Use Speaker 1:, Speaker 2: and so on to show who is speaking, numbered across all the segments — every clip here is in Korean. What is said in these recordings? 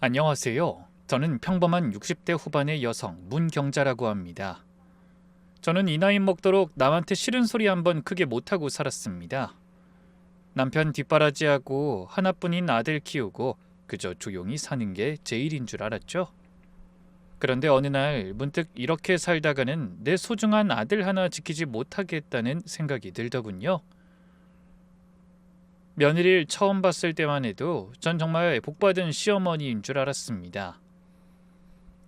Speaker 1: 안녕하세요. 저는 평범한 60대 후반의 여성 문경자라고 합니다. 저는 이 나이 먹도록 남한테 싫은 소리 한번 크게 못하고 살았습니다. 남편 뒷바라지하고 하나뿐인 아들 키우고 그저 조용히 사는 게 제일인 줄 알았죠. 그런데 어느 날 문득 이렇게 살다가는 내 소중한 아들 하나 지키지 못하겠다는 생각이 들더군요. 며느리를 처음 봤을 때만 해도 전 정말 복받은 시어머니인 줄 알았습니다.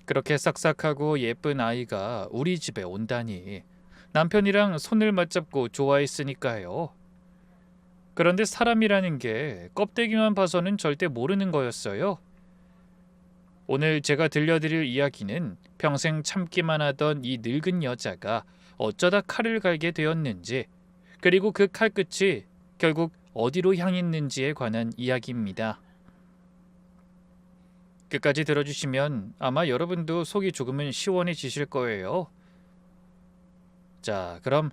Speaker 1: 그렇게 싹싹하고 예쁜 아이가 우리 집에 온다니 남편이랑 손을 맞잡고 좋아했으니까요. 그런데 사람이라는 게 껍데기만 봐서는 절대 모르는 거였어요. 오늘 제가 들려드릴 이야기는 평생 참기만 하던 이 늙은 여자가 어쩌다 칼을 갈게 되었는지, 그리고 그 칼끝이 결국 어디로 향했는지에 관한 이야기입니다. 끝까지 들어주시면 아마 여러분도 속이 조금은 시원해지실 거예요. 자, 그럼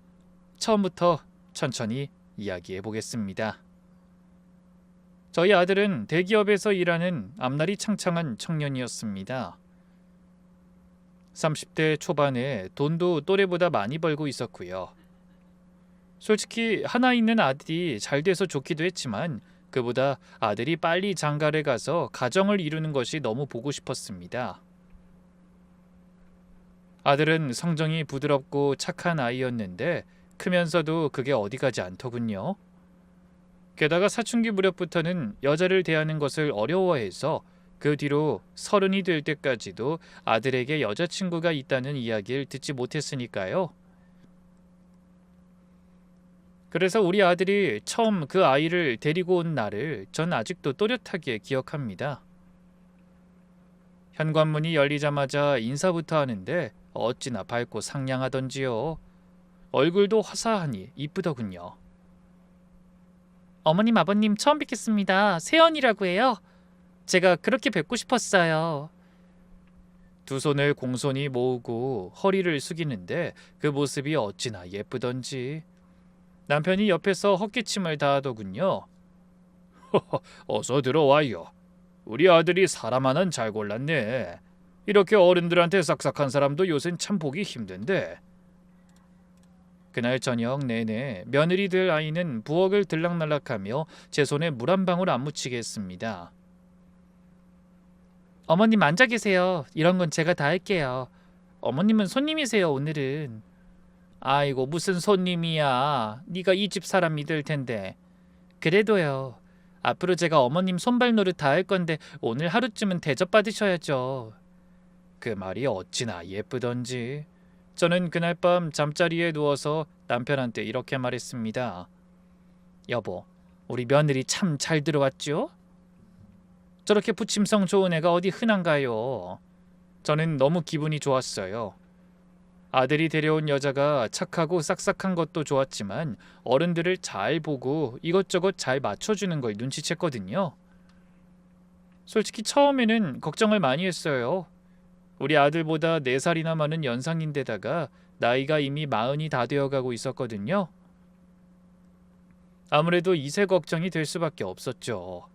Speaker 1: 처음부터 천천히 이야기해 보겠습니다. 저희 아들은 대기업에서 일하는 앞날이 창창한 청년이었습니다. 30대 초반에 돈도 또래보다 많이 벌고 있었고요. 솔직히 하나 있는 아들이 잘 돼서 좋기도 했지만 그보다 아들이 빨리 장가를 가서 가정을 이루는 것이 너무 보고 싶었습니다. 아들은 성정이 부드럽고 착한 아이였는데 크면서도 그게 어디 가지 않더군요. 게다가 사춘기 무렵부터는 여자를 대하는 것을 어려워해서 그 뒤로 30이 될 때까지도 아들에게 여자친구가 있다는 이야기를 듣지 못했으니까요. 그래서 우리 아들이 처음 그 아이를 데리고 온 날을 전 아직도 또렷하게 기억합니다. 현관문이 열리자마자 인사부터 하는데 어찌나 밝고 상냥하던지요. 얼굴도 화사하니 이쁘더군요. 어머님, 아버님 처음 뵙겠습니다. 세연이라고 해요. 제가 그렇게 뵙고 싶었어요. 두 손을 공손히 모으고 허리를 숙이는데 그 모습이 어찌나 예쁘던지. 남편이 옆에서 헛기침을 다하더군요. 어서 들어와요. 우리 아들이 사람 하나는 잘 골랐네. 이렇게 어른들한테 싹싹한 사람도 요샌 참 보기 힘든데. 그날 저녁 내내 며느리 될 아이는 부엌을 들락날락하며 제 손에 물 한 방울 안 묻히게 했습니다. 어머님 앉아 계세요. 이런 건 제가 다 할게요. 어머님은 손님이세요, 오늘은. 아이고, 무슨 손님이야. 네가 이 집 사람이 될 텐데. 그래도요. 앞으로 제가 어머님 손발 노릇 다 할 건데 오늘 하루쯤은 대접받으셔야죠. 그 말이 어찌나 예쁘던지. 저는 그날 밤 잠자리에 누워서 남편한테 이렇게 말했습니다. 여보, 우리 며느리 참 잘 들어왔죠? 저렇게 부침성 좋은 애가 어디 흔한가요? 저는 너무 기분이 좋았어요. 아들이 데려온 여자가 착하고 싹싹한 것도 좋았지만 어른들을 잘 보고 이것저것 잘 맞춰주는 걸 눈치챘거든요. 솔직히 처음에는 걱정을 많이 했어요. 우리 아들보다 4살이나 많은 연상인데다가 나이가 이미 40이 다 되어가고 있었거든요. 아무래도 이세 걱정이 될 수밖에 없었죠.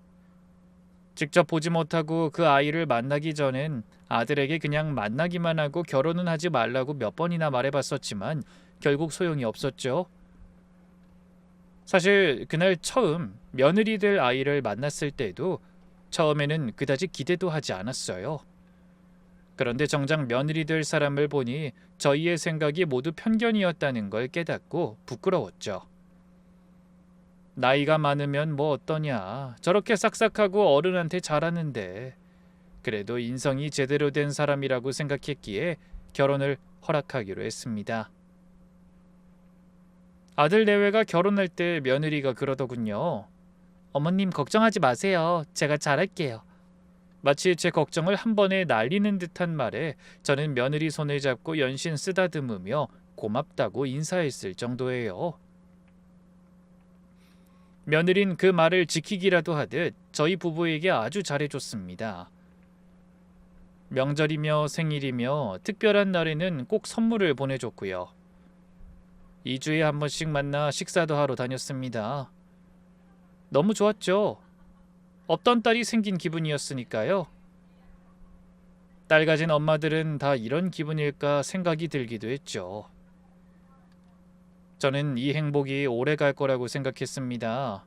Speaker 1: 직접 보지 못하고 그 아이를 만나기 전엔 아들에게 그냥 만나기만 하고 결혼은 하지 말라고 몇 번이나 말해봤었지만 결국 소용이 없었죠. 사실 그날 처음 며느리 될 아이를 만났을 때도 처음에는 그다지 기대도 하지 않았어요. 그런데 정작 며느리 될 사람을 보니 저희의 생각이 모두 편견이었다는 걸 깨닫고 부끄러웠죠. 나이가 많으면 뭐 어떠냐. 저렇게 싹싹하고 어른한테 잘하는데. 그래도 인성이 제대로 된 사람이라고 생각했기에 결혼을 허락하기로 했습니다. 아들 내외가 결혼할 때 며느리가 그러더군요. 어머님 걱정하지 마세요. 제가 잘할게요. 마치 제 걱정을 한 번에 날리는 듯한 말에 저는 며느리 손을 잡고 연신 쓰다듬으며 고맙다고 인사했을 정도예요. 며느린 그 말을 지키기라도 하듯 저희 부부에게 아주 잘해줬습니다. 명절이며 생일이며 특별한 날에는 꼭 선물을 보내줬고요. 2주에 한 번씩 만나 식사도 하러 다녔습니다. 너무 좋았죠. 없던 딸이 생긴 기분이었으니까요. 딸 가진 엄마들은 다 이런 기분일까 생각이 들기도 했죠. 저는 이 행복이 오래 갈 거라고 생각했습니다.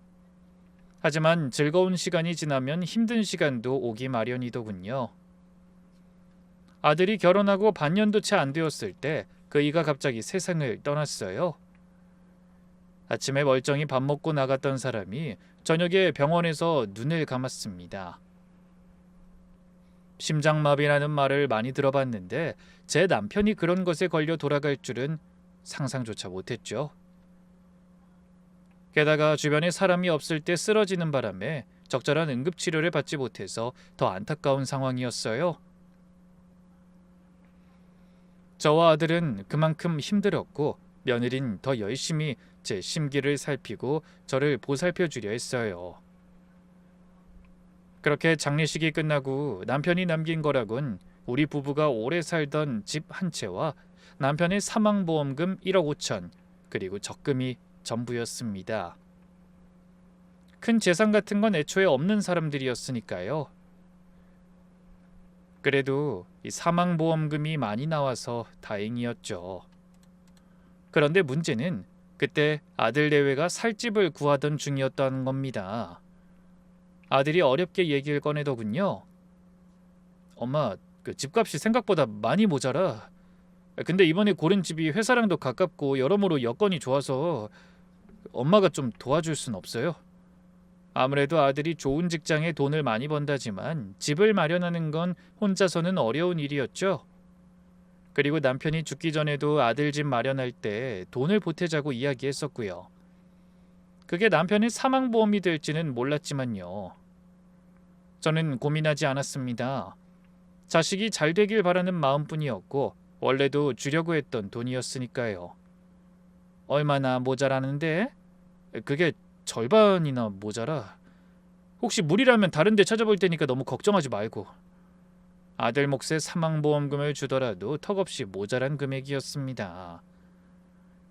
Speaker 1: 하지만 즐거운 시간이 지나면 힘든 시간도 오기 마련이더군요. 아들이 결혼하고 반년도 채 안 되었을 때 그이가 갑자기 세상을 떠났어요. 아침에 멀쩡히 밥 먹고 나갔던 사람이 저녁에 병원에서 눈을 감았습니다. 심장마비라는 말을 많이 들어봤는데 제 남편이 그런 것에 걸려 돌아갈 줄은 상상조차 못했죠. 게다가 주변에 사람이 없을 때 쓰러지는 바람에 적절한 응급치료를 받지 못해서 더 안타까운 상황이었어요. 저와 아들은 그만큼 힘들었고 며느린 더 열심히 제 심기를 살피고 저를 보살펴 주려 했어요. 그렇게 장례식이 끝나고 남편이 남긴 거라곤 우리 부부가 오래 살던 집 한 채와 남편의 사망보험금 1억 5천 그리고 적금이 전부였습니다. 큰 재산 같은 건 애초에 없는 사람들이었으니까요. 그래도 이 사망보험금이 많이 나와서 다행이었죠. 그런데 문제는 그때 아들 내외가 살집을 구하던 중이었다는 겁니다. 아들이 어렵게 얘기를 꺼내더군요. 엄마, 그 집값이 생각보다 많이 모자라. 근데 이번에 고른 집이 회사랑도 가깝고 여러모로 여건이 좋아서 엄마가 좀 도와줄 순 없어요? 아무래도 아들이 좋은 직장에 돈을 많이 번다지만 집을 마련하는 건 혼자서는 어려운 일이었죠. 그리고 남편이 죽기 전에도 아들 집 마련할 때 돈을 보태자고 이야기했었고요. 그게 남편의 사망보험이 될지는 몰랐지만요. 저는 고민하지 않았습니다. 자식이 잘 되길 바라는 마음뿐이었고 원래도 주려고 했던 돈이었으니까요. 얼마나 모자라는데? 그게 절반이나 모자라. 혹시 무리라면 다른 데 찾아볼 테니까 너무 걱정하지 말고. 아들 몫의 사망보험금을 주더라도 턱없이 모자란 금액이었습니다.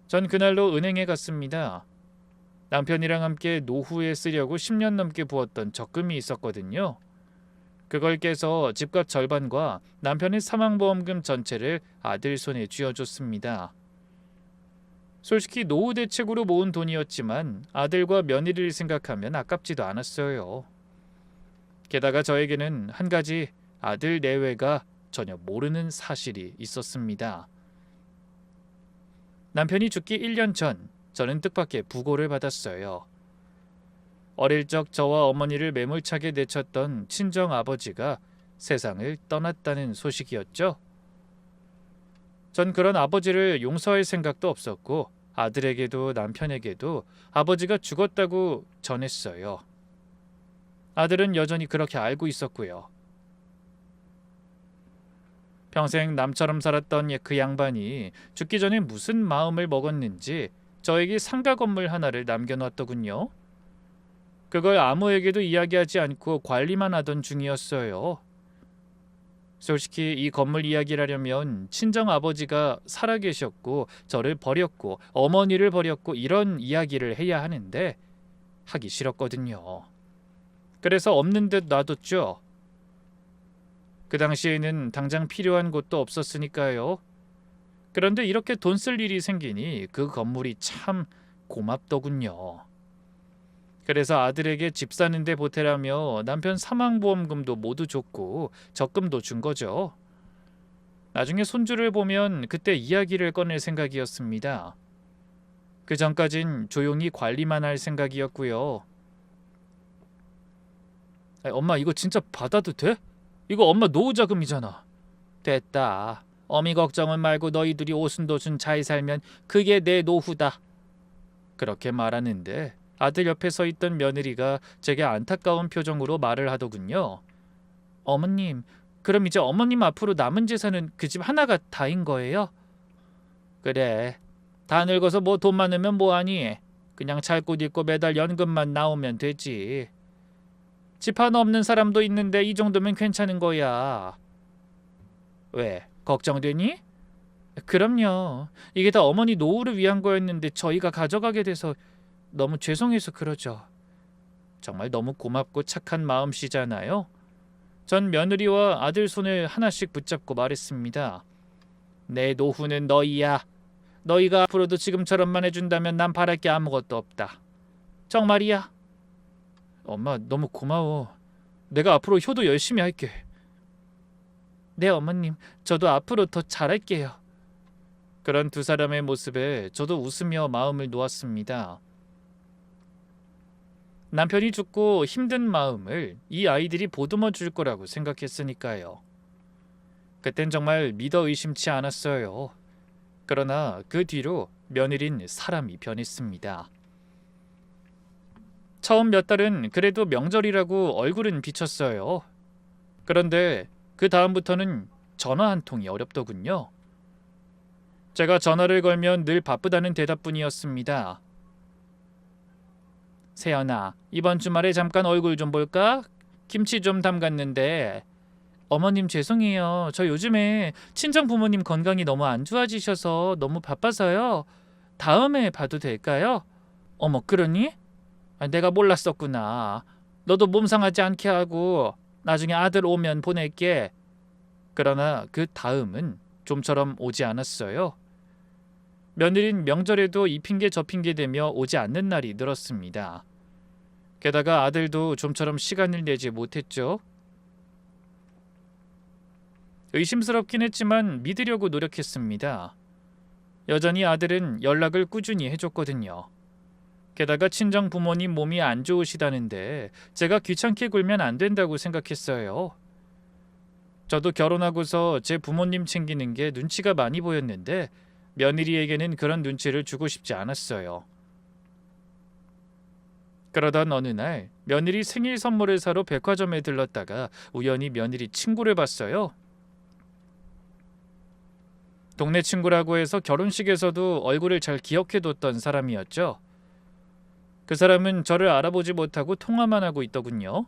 Speaker 1: 전 그날로 은행에 갔습니다. 남편이랑 함께 노후에 쓰려고 10년 넘게 부었던 적금이 있었거든요. 그걸 깨서 집값 절반과 남편의 사망보험금 전체를 아들 손에 쥐어줬습니다. 솔직히 노후 대책으로 모은 돈이었지만 아들과 며느리를 생각하면 아깝지도 않았어요. 게다가 저에게는 한 가지 아들 내외가 전혀 모르는 사실이 있었습니다. 남편이 죽기 1년 전 저는 뜻밖의 부고를 받았어요. 어릴 적 저와 어머니를 매몰차게 내쳤던 친정아버지가 세상을 떠났다는 소식이었죠. 전 그런 아버지를 용서할 생각도 없었고 아들에게도 남편에게도 아버지가 죽었다고 전했어요. 아들은 여전히 그렇게 알고 있었고요. 평생 남처럼 살았던 그 양반이 죽기 전에 무슨 마음을 먹었는지 저에게 상가 건물 하나를 남겨놨더군요. 그걸 아무에게도 이야기하지 않고 관리만 하던 중이었어요. 솔직히 이 건물 이야기를 하려면 친정아버지가 살아계셨고 저를 버렸고 어머니를 버렸고 이런 이야기를 해야 하는데 하기 싫었거든요. 그래서 없는 듯 놔뒀죠. 그 당시에는 당장 필요한 곳도 없었으니까요. 그런데 이렇게 돈 쓸 일이 생기니 그 건물이 참 고맙더군요. 그래서 아들에게 집 사는데 보태라며 남편 사망보험금도 모두 줬고 적금도 준 거죠. 나중에 손주를 보면 그때 이야기를 꺼낼 생각이었습니다. 그 전까진 조용히 관리만 할 생각이었고요. 엄마 이거 진짜 받아도 돼? 이거 엄마 노후자금이잖아. 됐다. 어미 걱정은 말고 너희들이 오순도순 잘 살면 그게 내 노후다. 그렇게 말하는데 아들 옆에 서 있던 며느리가 제게 안타까운 표정으로 말을 하더군요. 어머님, 그럼 이제 어머님 앞으로 남은 재산은 그 집 하나가 다인 거예요? 그래. 다 늙어서 뭐 돈 많으면 뭐하니? 그냥 잘 곳 있고 매달 연금만 나오면 되지. 집 하나 없는 사람도 있는데 이 정도면 괜찮은 거야. 왜? 걱정되니? 그럼요. 이게 다 어머니 노후를 위한 거였는데 저희가 가져가게 돼서 너무 죄송해서 그러죠. 정말 너무 고맙고 착한 마음씨잖아요. 전 며느리와 아들 손을 하나씩 붙잡고 말했습니다. 내 노후는 너희야. 너희가 앞으로도 지금처럼만 해준다면 난 바랄 게 아무것도 없다. 정말이야? 엄마 너무 고마워. 내가 앞으로 효도 열심히 할게. 네 어머님, 저도 앞으로 더 잘할게요. 그런 두 사람의 모습에 저도 웃으며 마음을 놓았습니다. 남편이 죽고 힘든 마음을 이 아이들이 보듬어 줄 거라고 생각했으니까요. 그땐 정말 믿어 의심치 않았어요. 그러나 그 뒤로 며느린 사람이 변했습니다. 처음 몇 달은 그래도 명절이라고 얼굴은 비쳤어요. 그런데 그 다음부터는 전화 한 통이 어렵더군요. 제가 전화를 걸면 늘 바쁘다는 대답뿐이었습니다. 세연아, 이번 주말에 잠깐 얼굴 좀 볼까? 김치 좀 담갔는데. 어머님 죄송해요. 저 요즘에 친정 부모님 건강이 너무 안 좋아지셔서 너무 바빠서요. 다음에 봐도 될까요? 어머, 그러니? 내가 몰랐었구나. 너도 몸 상하지 않게 하고 나중에 아들 오면 보낼게. 그러나 그 다음은 좀처럼 오지 않았어요. 며느린 명절에도 이 핑계 저 핑계 대며 오지 않는 날이 늘었습니다. 게다가 아들도 좀처럼 시간을 내지 못했죠. 의심스럽긴 했지만 믿으려고 노력했습니다. 여전히 아들은 연락을 꾸준히 해줬거든요. 게다가 친정 부모님 몸이 안 좋으시다는데 제가 귀찮게 굴면 안 된다고 생각했어요. 저도 결혼하고서 제 부모님 챙기는 게 눈치가 많이 보였는데 며느리에게는 그런 눈치를 주고 싶지 않았어요. 그러던 어느 날 며느리 생일 선물을 사러 백화점에 들렀다가 우연히 며느리 친구를 봤어요. 동네 친구라고 해서 결혼식에서도 얼굴을 잘 기억해뒀던 사람이었죠. 그 사람은 저를 알아보지 못하고 통화만 하고 있더군요.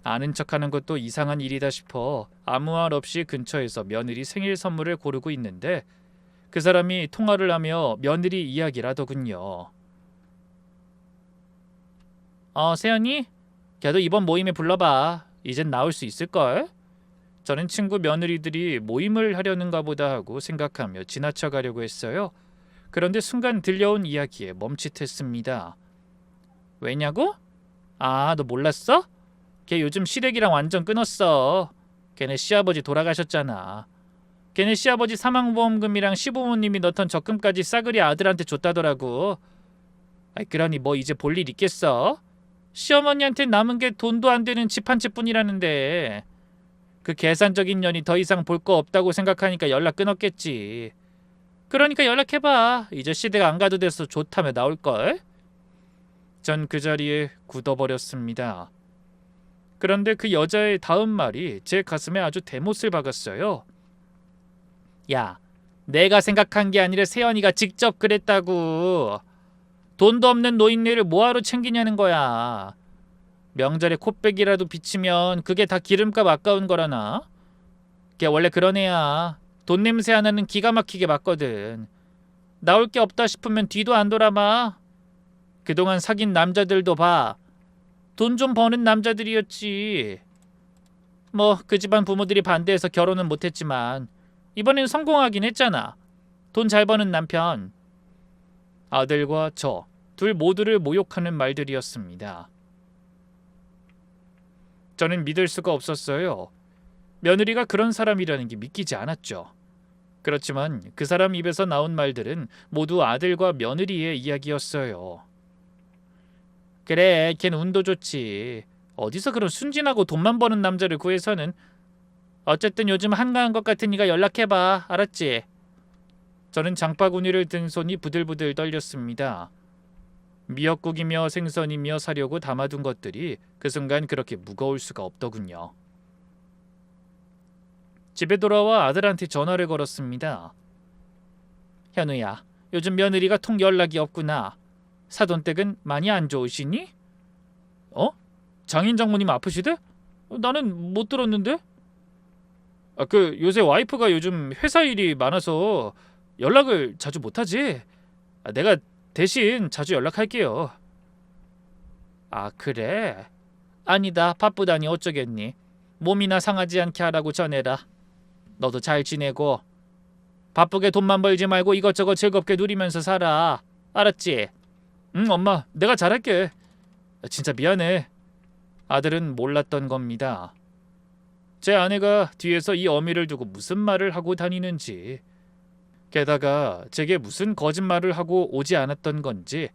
Speaker 1: 아는 척하는 것도 이상한 일이다 싶어 아무 말 없이 근처에서 며느리 생일 선물을 고르고 있는데 그 사람이 통화를 하며 며느리 이야기를 하더군요. 세연이? 걔도 이번 모임에 불러봐. 이젠 나올 수 있을걸? 저는 친구 며느리들이 모임을 하려는가 보다 하고 생각하며 지나쳐가려고 했어요. 그런데 순간 들려온 이야기에 멈칫했습니다. 왜냐고? 너 몰랐어? 걔 요즘 시댁이랑 완전 끊었어. 걔네 시아버지 돌아가셨잖아. 걔네 시아버지 사망보험금이랑 시부모님이 넣던 적금까지 싸그리 아들한테 줬다더라고. 그러니 뭐 이제 볼 일 있겠어? 시어머니한테 남은 게 돈도 안 되는 집 한 채뿐이라는데 그 계산적인 년이 더 이상 볼 거 없다고 생각하니까 연락 끊었겠지. 그러니까 연락해봐. 이제 시댁 안 가도 돼서 좋다며 나올걸? 전 그 자리에 굳어버렸습니다. 그런데 그 여자의 다음 말이 제 가슴에 아주 대못을 박았어요. 야, 내가 생각한 게 아니라 세연이가 직접 그랬다고. 돈도 없는 노인네를 뭐하러 챙기냐는 거야. 명절에 코빼기라도 비치면 그게 다 기름값 아까운 거라나? 걔 원래 그런 애야. 돈 냄새 하나는 기가 막히게 맞거든. 나올 게 없다 싶으면 뒤도 안 돌아봐. 그동안 사귄 남자들도 봐. 돈 좀 버는 남자들이었지. 뭐 그 집안 부모들이 반대해서 결혼은 못했지만 이번엔 성공하긴 했잖아. 돈 잘 버는 남편. 아들과 저 둘 모두를 모욕하는 말들이었습니다. 저는 믿을 수가 없었어요. 며느리가 그런 사람이라는 게 믿기지 않았죠. 그렇지만 그 사람 입에서 나온 말들은 모두 아들과 며느리의 이야기였어요. 그래, 걔는 운도 좋지. 어디서 그런 순진하고 돈만 버는 남자를 구해서는. 어쨌든 요즘 한가한 것 같으니까 연락해봐. 알았지? 저는 장바구니를 든 손이 부들부들 떨렸습니다. 미역국이며 생선이며 사려고 담아둔 것들이 그 순간 그렇게 무거울 수가 없더군요. 집에 돌아와 아들한테 전화를 걸었습니다. 현우야, 요즘 며느리가 통 연락이 없구나. 사돈댁은 많이 안 좋으시니? 장인 장모님 아프시대? 나는 못 들었는데? 요새 와이프가 요즘 회사 일이 많아서 연락을 자주 못하지. 내가 대신 자주 연락할게요. 그래? 아니다, 바쁘다니 어쩌겠니. 몸이나 상하지 않게 하라고 전해라. 너도 잘 지내고 바쁘게 돈만 벌지 말고 이것저것 즐겁게 누리면서 살아. 알았지? 응, 엄마. 내가 잘할게. 진짜 미안해. 아들은 몰랐던 겁니다. 제 아내가 뒤에서 이 어미를 두고 무슨 말을 하고 다니는지, 게다가 제게 무슨 거짓말을 하고 오지 않았던 건지,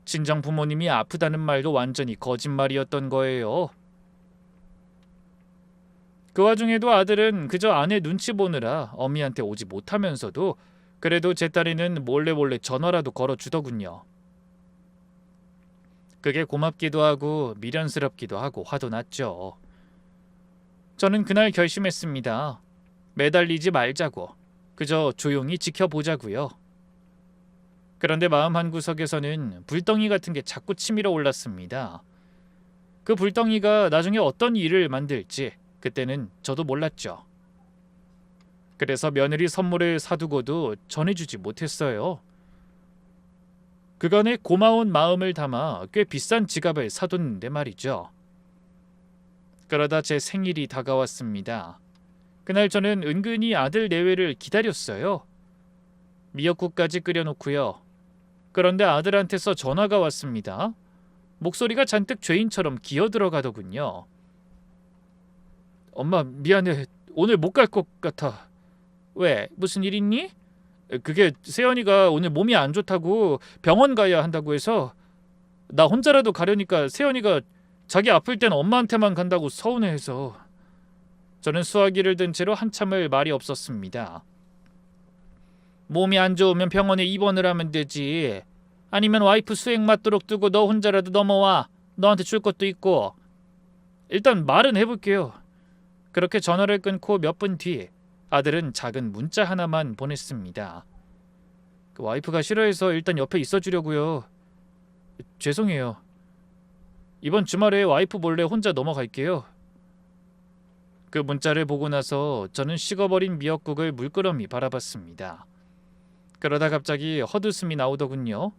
Speaker 1: 친정 부모님이 아프다는 말도 완전히 거짓말이었던 거예요. 그 와중에도 아들은 그저 아내 눈치 보느라 어미한테 오지 못하면서도 그래도 제 딸에는 몰래 전화라도 걸어주더군요. 그게 고맙기도 하고 미련스럽기도 하고 화도 났죠. 저는 그날 결심했습니다. 매달리지 말자고. 그저 조용히 지켜보자고요. 그런데 마음 한구석에서는 불덩이 같은 게 자꾸 치밀어 올랐습니다. 그 불덩이가 나중에 어떤 일을 만들지 그때는 저도 몰랐죠. 그래서 며느리 선물을 사두고도 전해주지 못했어요. 그간의 고마운 마음을 담아 꽤 비싼 지갑을 사뒀는데 말이죠. 그러다 제 생일이 다가왔습니다. 그날 저는 은근히 아들 내외를 기다렸어요. 미역국까지 끓여놓고요. 그런데 아들한테서 전화가 왔습니다. 목소리가 잔뜩 죄인처럼 기어들어가더군요. 엄마 미안해. 오늘 못 갈 것 같아. 왜? 무슨 일 있니? 그게 세연이가 오늘 몸이 안 좋다고 병원 가야 한다고 해서 나 혼자라도 가려니까 세연이가 자기 아플 땐 엄마한테만 간다고 서운해해서. 저는 수화기를 든 채로 한참을 말이 없었습니다. 몸이 안 좋으면 병원에 입원을 하면 되지. 아니면 와이프 수액 맞도록 두고 너 혼자라도 넘어와. 너한테 줄 것도 있고. 일단 말은 해볼게요. 그렇게 전화를 끊고 몇 분 뒤 아들은 작은 문자 하나만 보냈습니다. 그 와이프가 싫어해서 일단 옆에 있어주려고요. 죄송해요. 이번 주말에 와이프 몰래 혼자 넘어갈게요. 그 문자를 보고 나서 저는 식어버린 미역국을 물끄러미 바라봤습니다. 그러다 갑자기 헛웃음이 나오더군요.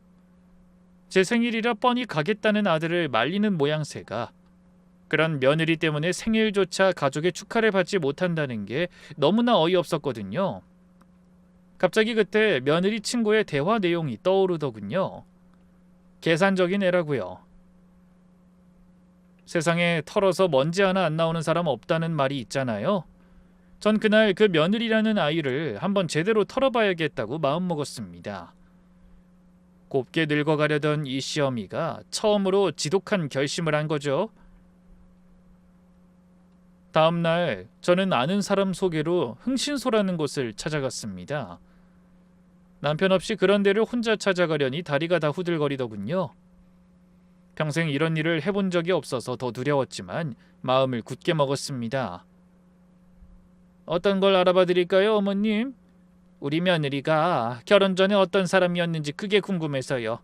Speaker 1: 제 생일이라 뻔히 가겠다는 아들을 말리는 모양새가, 그런 며느리 때문에 생일조차 가족의 축하를 받지 못한다는 게 너무나 어이없었거든요. 갑자기 그때 며느리 친구의 대화 내용이 떠오르더군요. 계산적인 애라고요. 세상에 털어서 먼지 하나 안 나오는 사람 없다는 말이 있잖아요. 전 그날 그 며느리라는 아이를 한번 제대로 털어봐야겠다고 마음먹었습니다. 곱게 늙어가려던 이 시어미가 처음으로 지독한 결심을 한 거죠. 다음 날 저는 아는 사람 소개로 흥신소라는 곳을 찾아갔습니다. 남편 없이 그런 데를 혼자 찾아가려니 다리가 다 후들거리더군요. 평생 이런 일을 해본 적이 없어서 더 두려웠지만 마음을 굳게 먹었습니다. 어떤 걸 알아봐 드릴까요, 어머님? 우리 며느리가 결혼 전에 어떤 사람이었는지 그게 궁금해서요.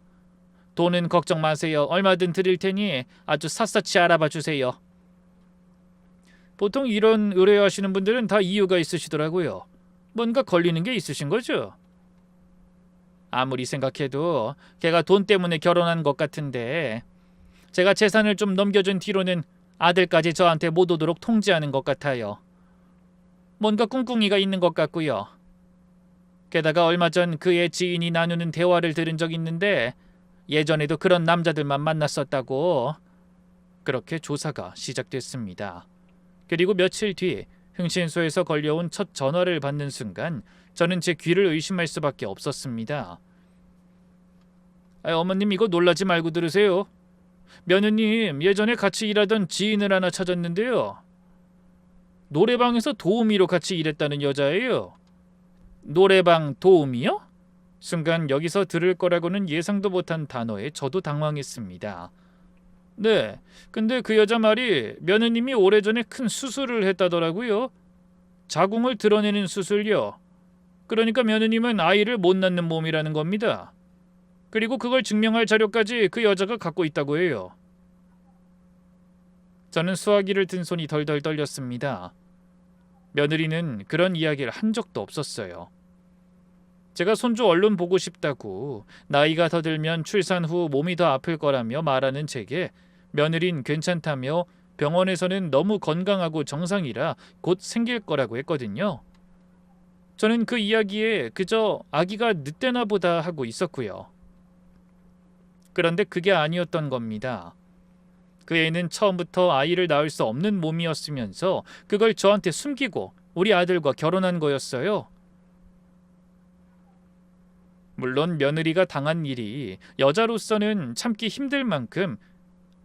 Speaker 1: 돈은 걱정 마세요. 얼마든 드릴 테니 아주 샅샅이 알아봐 주세요. 보통 이런 의뢰하시는 분들은 다 이유가 있으시더라고요. 뭔가 걸리는 게 있으신 거죠? 아무리 생각해도 걔가 돈 때문에 결혼한 것 같은데, 제가 재산을 좀 넘겨준 뒤로는 아들까지 저한테 못 오도록 통제하는 것 같아요. 뭔가 꿍꿍이가 있는 것 같고요. 게다가 얼마 전 그의 지인이 나누는 대화를 들은 적 있는데 예전에도 그런 남자들만 만났었다고. 그렇게 조사가 시작됐습니다. 그리고 며칠 뒤 흥신소에서 걸려온 첫 전화를 받는 순간 저는 제 귀를 의심할 수밖에 없었습니다. 어머님 이거 놀라지 말고 들으세요. 며느님 예전에 같이 일하던 지인을 하나 찾았는데요. 노래방에서 도우미로 같이 일했다는 여자예요. 노래방 도우미요? 순간 여기서 들을 거라고는 예상도 못한 단어에 저도 당황했습니다. 네, 근데 그 여자 말이 며느님이 오래전에 큰 수술을 했다더라고요. 자궁을 드러내는 수술요. 그러니까 며느님은 아이를 못 낳는 몸이라는 겁니다. 그리고 그걸 증명할 자료까지 그 여자가 갖고 있다고 해요. 저는 수화기를 든 손이 덜덜 떨렸습니다. 며느리는 그런 이야기를 한 적도 없었어요. 제가 손주 얼른 보고 싶다고, 나이가 더 들면 출산 후 몸이 더 아플 거라며 말하는 제게 며느린 괜찮다며 병원에서는 너무 건강하고 정상이라 곧 생길 거라고 했거든요. 저는 그 이야기에 그저 아기가 늦되나 보다 하고 있었고요. 그런데 그게 아니었던 겁니다. 그 애는 처음부터 아이를 낳을 수 없는 몸이었으면서 그걸 저한테 숨기고 우리 아들과 결혼한 거였어요. 물론 며느리가 당한 일이 여자로서는 참기 힘들 만큼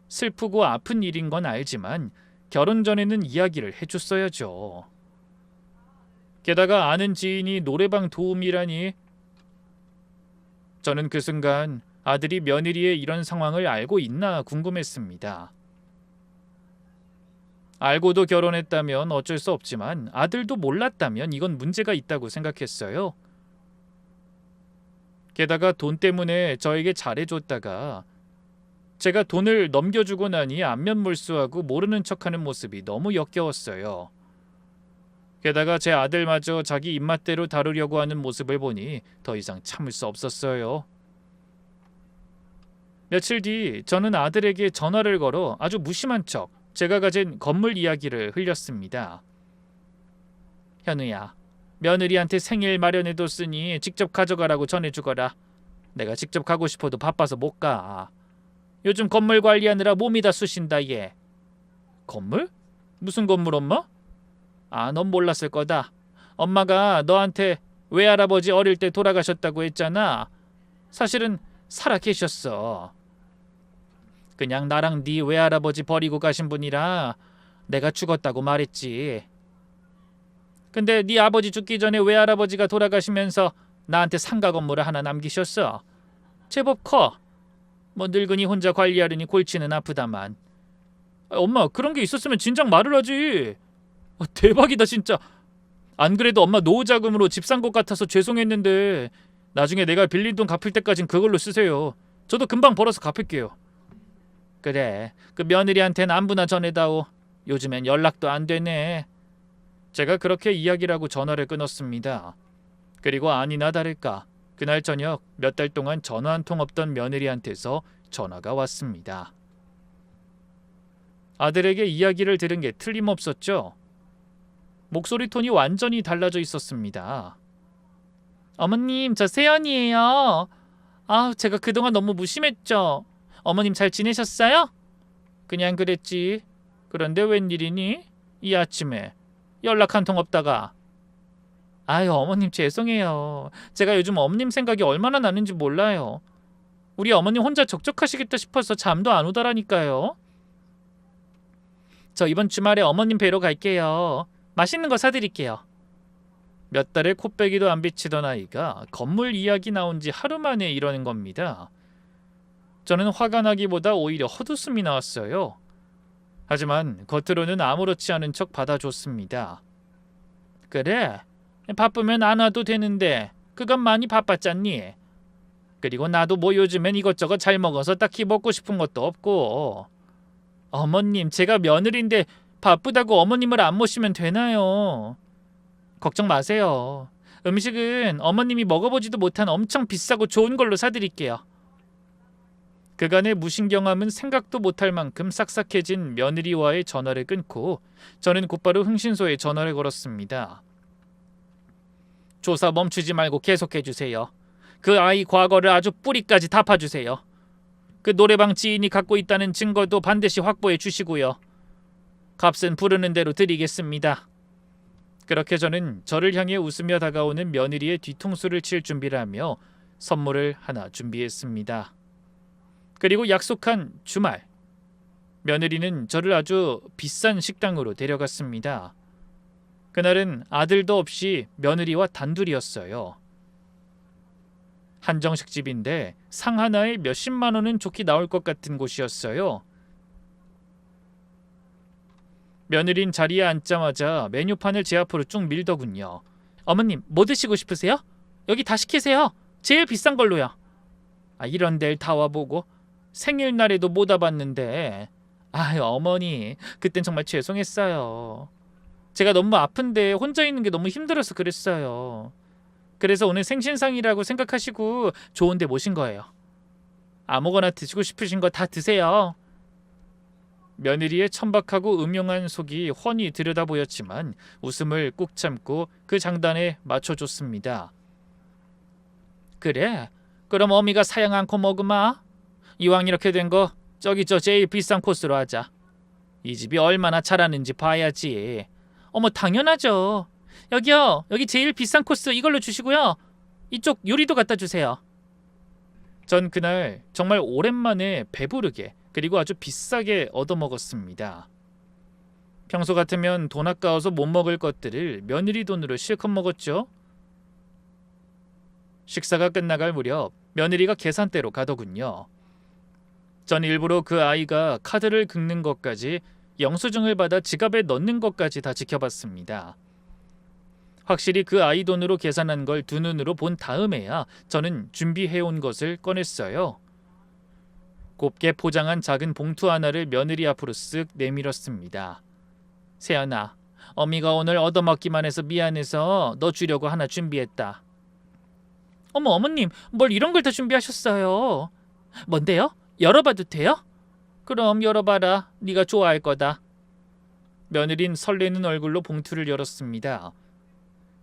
Speaker 1: 슬프고 아픈 일인 건 알지만 결혼 전에는 이야기를 해줬어야죠. 게다가 아는 지인이 노래방 도우미라니. 저는 그 순간 아들이 며느리의 이런 상황을 알고 있나 궁금했습니다. 알고도 결혼했다면 어쩔 수 없지만 아들도 몰랐다면 이건 문제가 있다고 생각했어요. 게다가 돈 때문에 저에게 잘해줬다가 제가 돈을 넘겨주고 나니 안면몰수하고 모르는 척하는 모습이 너무 역겨웠어요. 게다가 제 아들마저 자기 입맛대로 다루려고 하는 모습을 보니 더 이상 참을 수 없었어요. 며칠 뒤 저는 아들에게 전화를 걸어 아주 무심한 척 제가 가진 건물 이야기를 흘렸습니다. 현우야, 며느리한테 생일 마련해뒀으니 직접 가져가라고 전해주거라. 내가 직접 가고 싶어도 바빠서 못 가. 요즘 건물 관리하느라 몸이 다 쑤신다 얘. 건물? 무슨 건물 엄마? 아, 넌 몰랐을 거다. 엄마가 너한테 외할아버지 어릴 때 돌아가셨다고 했잖아. 사실은 살아 계셨어. 그냥 나랑 네 외할아버지 버리고 가신 분이라 내가 죽었다고 말했지. 근데 네 아버지 죽기 전에 외할아버지가 돌아가시면서 나한테 상가 건물을 하나 남기셨어. 제법 커. 뭐 늙은이 혼자 관리하려니 골치는 아프다만. 엄마, 그런 게 있었으면 진작 말을 하지. 대박이다 진짜. 안 그래도 엄마 노후 자금으로 집 산 것 같아서 죄송했는데 나중에 내가 빌린 돈 갚을 때까진 그걸로 쓰세요. 저도 금방 벌어서 갚을게요. 그래, 그 며느리한테는 안부나 전해다오. 요즘엔 연락도 안 되네. 제가 그렇게 이야기를 하고 전화를 끊었습니다. 그리고 아니나 다를까 그날 저녁 몇 달 동안 전화 한 통 없던 며느리한테서 전화가 왔습니다. 아들에게 이야기를 들은 게 틀림없었죠. 목소리 톤이 완전히 달라져 있었습니다. 어머님, 저 세연이에요. 제가 그동안 너무 무심했죠. 어머님 잘 지내셨어요? 그냥 그랬지. 그런데 웬일이니? 이 아침에 연락 한 통 없다가. 아유, 어머님 죄송해요. 제가 요즘 어머님 생각이 얼마나 나는지 몰라요. 우리 어머님 혼자 적적하시겠다 싶어서 잠도 안 오더라니까요. 저 이번 주말에 어머님 뵈러 갈게요. 맛있는 거 사드릴게요. 몇 달에 코빼기도 안 비치던 아이가 건물 이야기 나온 지 하루 만에 이러는 겁니다. 저는 화가 나기보다 오히려 헛웃음이 나왔어요. 하지만 겉으로는 아무렇지 않은 척 받아줬습니다. 그래, 바쁘면 안 와도 되는데 그건 많이 바빴잖니. 그리고 나도 뭐 요즘엔 이것저것 잘 먹어서 딱히 먹고 싶은 것도 없고. 어머님, 제가 며느리인데 바쁘다고 어머님을 안 모시면 되나요? 걱정 마세요. 음식은 어머님이 먹어보지도 못한 엄청 비싸고 좋은 걸로 사드릴게요. 그간의 무신경함은 생각도 못할 만큼 싹싹해진 며느리와의 전화를 끊고 저는 곧바로 흥신소에 전화를 걸었습니다. 조사 멈추지 말고 계속해주세요. 그 아이 과거를 아주 뿌리까지 다 파주세요. 그 노래방 지인이 갖고 있다는 증거도 반드시 확보해 주시고요. 값은 부르는 대로 드리겠습니다. 그렇게 저는 저를 향해 웃으며 다가오는 며느리의 뒤통수를 칠 준비를 하며 선물을 하나 준비했습니다. 그리고 약속한 주말, 며느리는 저를 아주 비싼 식당으로 데려갔습니다. 그날은 아들도 없이 며느리와 단둘이었어요. 한정식집인데 상 하나에 몇십만 원은 좋게 나올 것 같은 곳이었어요. 며느린 자리에 앉자마자 메뉴판을 제 앞으로 쭉 밀더군요. 어머님, 뭐 드시고 싶으세요? 여기 다 시키세요. 제일 비싼 걸로요. 이런 데를 다 와보고 생일날에도 못 와봤는데. 아유, 어머니, 그땐 정말 죄송했어요. 제가 너무 아픈데 혼자 있는 게 너무 힘들어서 그랬어요. 그래서 오늘 생신상이라고 생각하시고 좋은 데 모신 거예요. 아무거나 드시고 싶으신 거 다 드세요. 며느리의 천박하고 음흉한 속이 훤히 들여다 보였지만 웃음을 꾹 참고 그 장단에 맞춰줬습니다. 그래, 그럼 어미가 사양 않고 먹으마. 이왕 이렇게 된 거 저기 저 제일 비싼 코스로 하자. 이 집이 얼마나 잘하는지 봐야지. 어머, 당연하죠. 여기요, 여기 제일 비싼 코스 이걸로 주시고요. 이쪽 요리도 갖다 주세요. 전 그날 정말 오랜만에 배부르게 그리고 아주 비싸게 얻어먹었습니다. 평소 같으면 돈 아까워서 못 먹을 것들을 며느리 돈으로 실컷 먹었죠. 식사가 끝나갈 무렵 며느리가 계산대로 가더군요. 전 일부러 그 아이가 카드를 긁는 것까지 영수증을 받아 지갑에 넣는 것까지 다 지켜봤습니다. 확실히 그 아이 돈으로 계산한 걸 두 눈으로 본 다음에야 저는 준비해온 것을 꺼냈어요. 곱게 포장한 작은 봉투 하나를 며느리 앞으로 쓱 내밀었습니다. 세연아, 어미가 오늘 얻어먹기만 해서 미안해서 너 주려고 하나 준비했다. 어머, 어머님, 뭘 이런 걸 다 준비하셨어요? 뭔데요? 열어봐도 돼요? 그럼 열어봐라. 네가 좋아할 거다. 며느린 설레는 얼굴로 봉투를 열었습니다.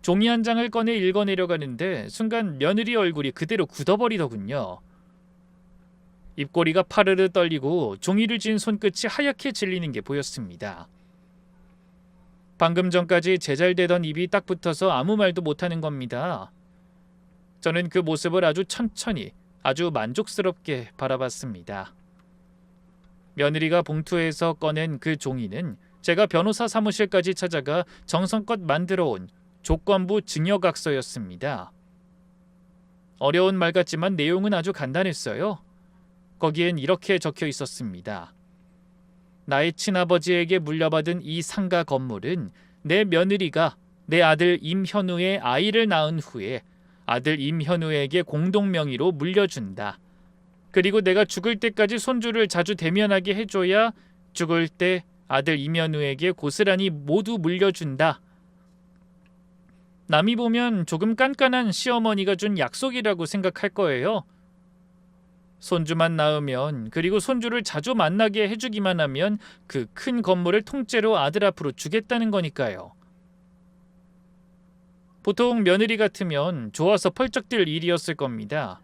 Speaker 1: 종이 한 장을 꺼내 읽어내려가는데 순간 며느리 얼굴이 그대로 굳어버리더군요. 입꼬리가 파르르 떨리고 종이를 쥔 손끝이 하얗게 질리는 게 보였습니다. 방금 전까지 제잘되던 입이 딱 붙어서 아무 말도 못하는 겁니다. 저는 그 모습을 아주 천천히, 아주 만족스럽게 바라봤습니다. 며느리가 봉투에서 꺼낸 그 종이는 제가 변호사 사무실까지 찾아가 정성껏 만들어온 조건부 증여각서였습니다. 어려운 말 같지만 내용은 아주 간단했어요. 거기엔 이렇게 적혀 있었습니다. 나의 친아버지에게 물려받은 이 상가 건물은 내 며느리가 내 아들 임현우의 아이를 낳은 후에 아들 임현우에게 공동명의로 물려준다. 그리고 내가 죽을 때까지 손주를 자주 대면하게 해줘야 죽을 때 아들 임현우에게 고스란히 모두 물려준다. 남이 보면 조금 깐깐한 시어머니가 준 약속이라고 생각할 거예요. 손주만 낳으면, 그리고 손주를 자주 만나게 해주기만 하면 그 큰 건물을 통째로 아들 앞으로 주겠다는 거니까요. 보통 며느리 같으면 좋아서 펄쩍 뛸 일이었을 겁니다.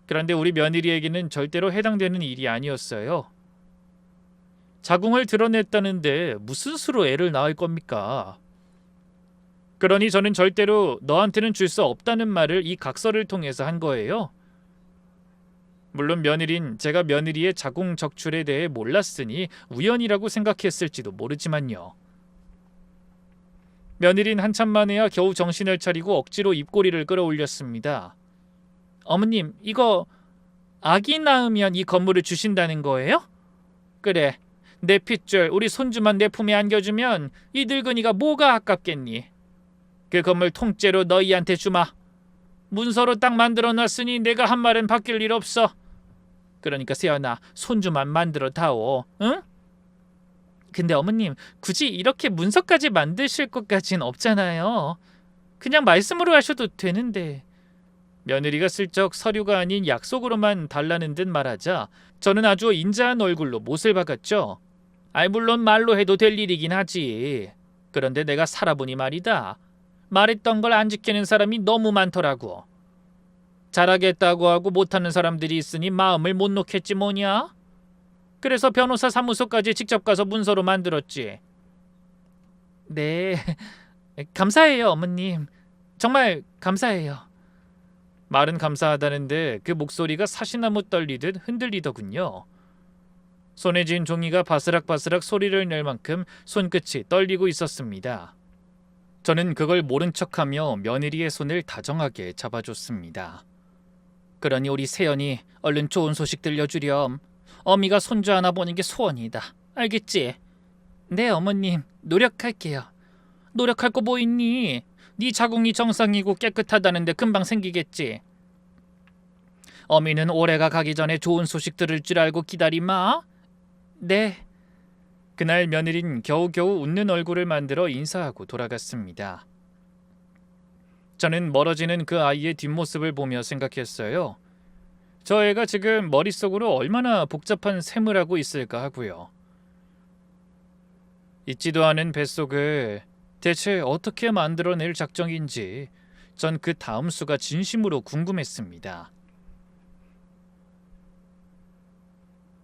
Speaker 1: 그런데 우리 며느리에게는 절대로 해당되는 일이 아니었어요. 자궁을 드러냈다는데 무슨 수로 애를 낳을 겁니까? 그러니 저는 절대로 너한테는 줄 수 없다는 말을 이 각서를 통해서 한 거예요. 물론 며느린 제가 며느리의 자궁 적출에 대해 몰랐으니 우연이라고 생각했을지도 모르지만요. 며느린 한참 만에야 겨우 정신을 차리고 억지로 입꼬리를 끌어올렸습니다. 어머님, 이거 아기 낳으면 이 건물을 주신다는 거예요? 그래, 내 핏줄 우리 손주만 내 품에 안겨주면 이 늙은이가 뭐가 아깝겠니? 그 건물 통째로 너희한테 주마. 문서로 딱 만들어놨으니 내가 한 말은 바뀔 일 없어. 그러니까 세연아, 손주만 만들어 다오. 응? 근데 어머님, 굳이 이렇게 문서까지 만드실 것까진 없잖아요. 그냥 말씀으로 하셔도 되는데. 며느리가 슬쩍 서류가 아닌 약속으로만 달라는 듯 말하자 저는 아주 인자한 얼굴로 못을 박았죠. 아이, 물론 말로 해도 될 일이긴 하지. 그런데 내가 살아보니 말이다. 말했던 걸 안 지키는 사람이 너무 많더라고. 잘하겠다고 하고 못하는 사람들이 있으니 마음을 못 놓겠지 뭐냐? 그래서 변호사 사무소까지 직접 가서 문서로 만들었지. 네, 감사해요 어머님. 정말 감사해요. 말은 감사하다는데 그 목소리가 사시나무 떨리듯 흔들리더군요. 손에 쥔 종이가 바스락바스락 소리를 낼 만큼 손끝이 떨리고 있었습니다. 저는 그걸 모른 척하며 며느리의 손을 다정하게 잡아줬습니다. 그러니 우리 세연이 얼른 좋은 소식 들려주렴. 어미가 손주 하나 보는 게 소원이다. 알겠지? 네 어머님, 노력할게요. 노력할 거 뭐 있니? 네 자궁이 정상이고 깨끗하다는데 금방 생기겠지. 어미는 올해가 가기 전에 좋은 소식 들을 줄 알고 기다리마. 네. 그날 며느린 겨우겨우 웃는 얼굴을 만들어 인사하고 돌아갔습니다. 저는 멀어지는 그 아이의 뒷모습을 보며 생각했어요. 저 애가 지금 머릿속으로 얼마나 복잡한 셈을 하고 있을까 하고요. 있지도 않은 뱃속을 대체 어떻게 만들어낼 작정인지 전 그 다음 수가 진심으로 궁금했습니다.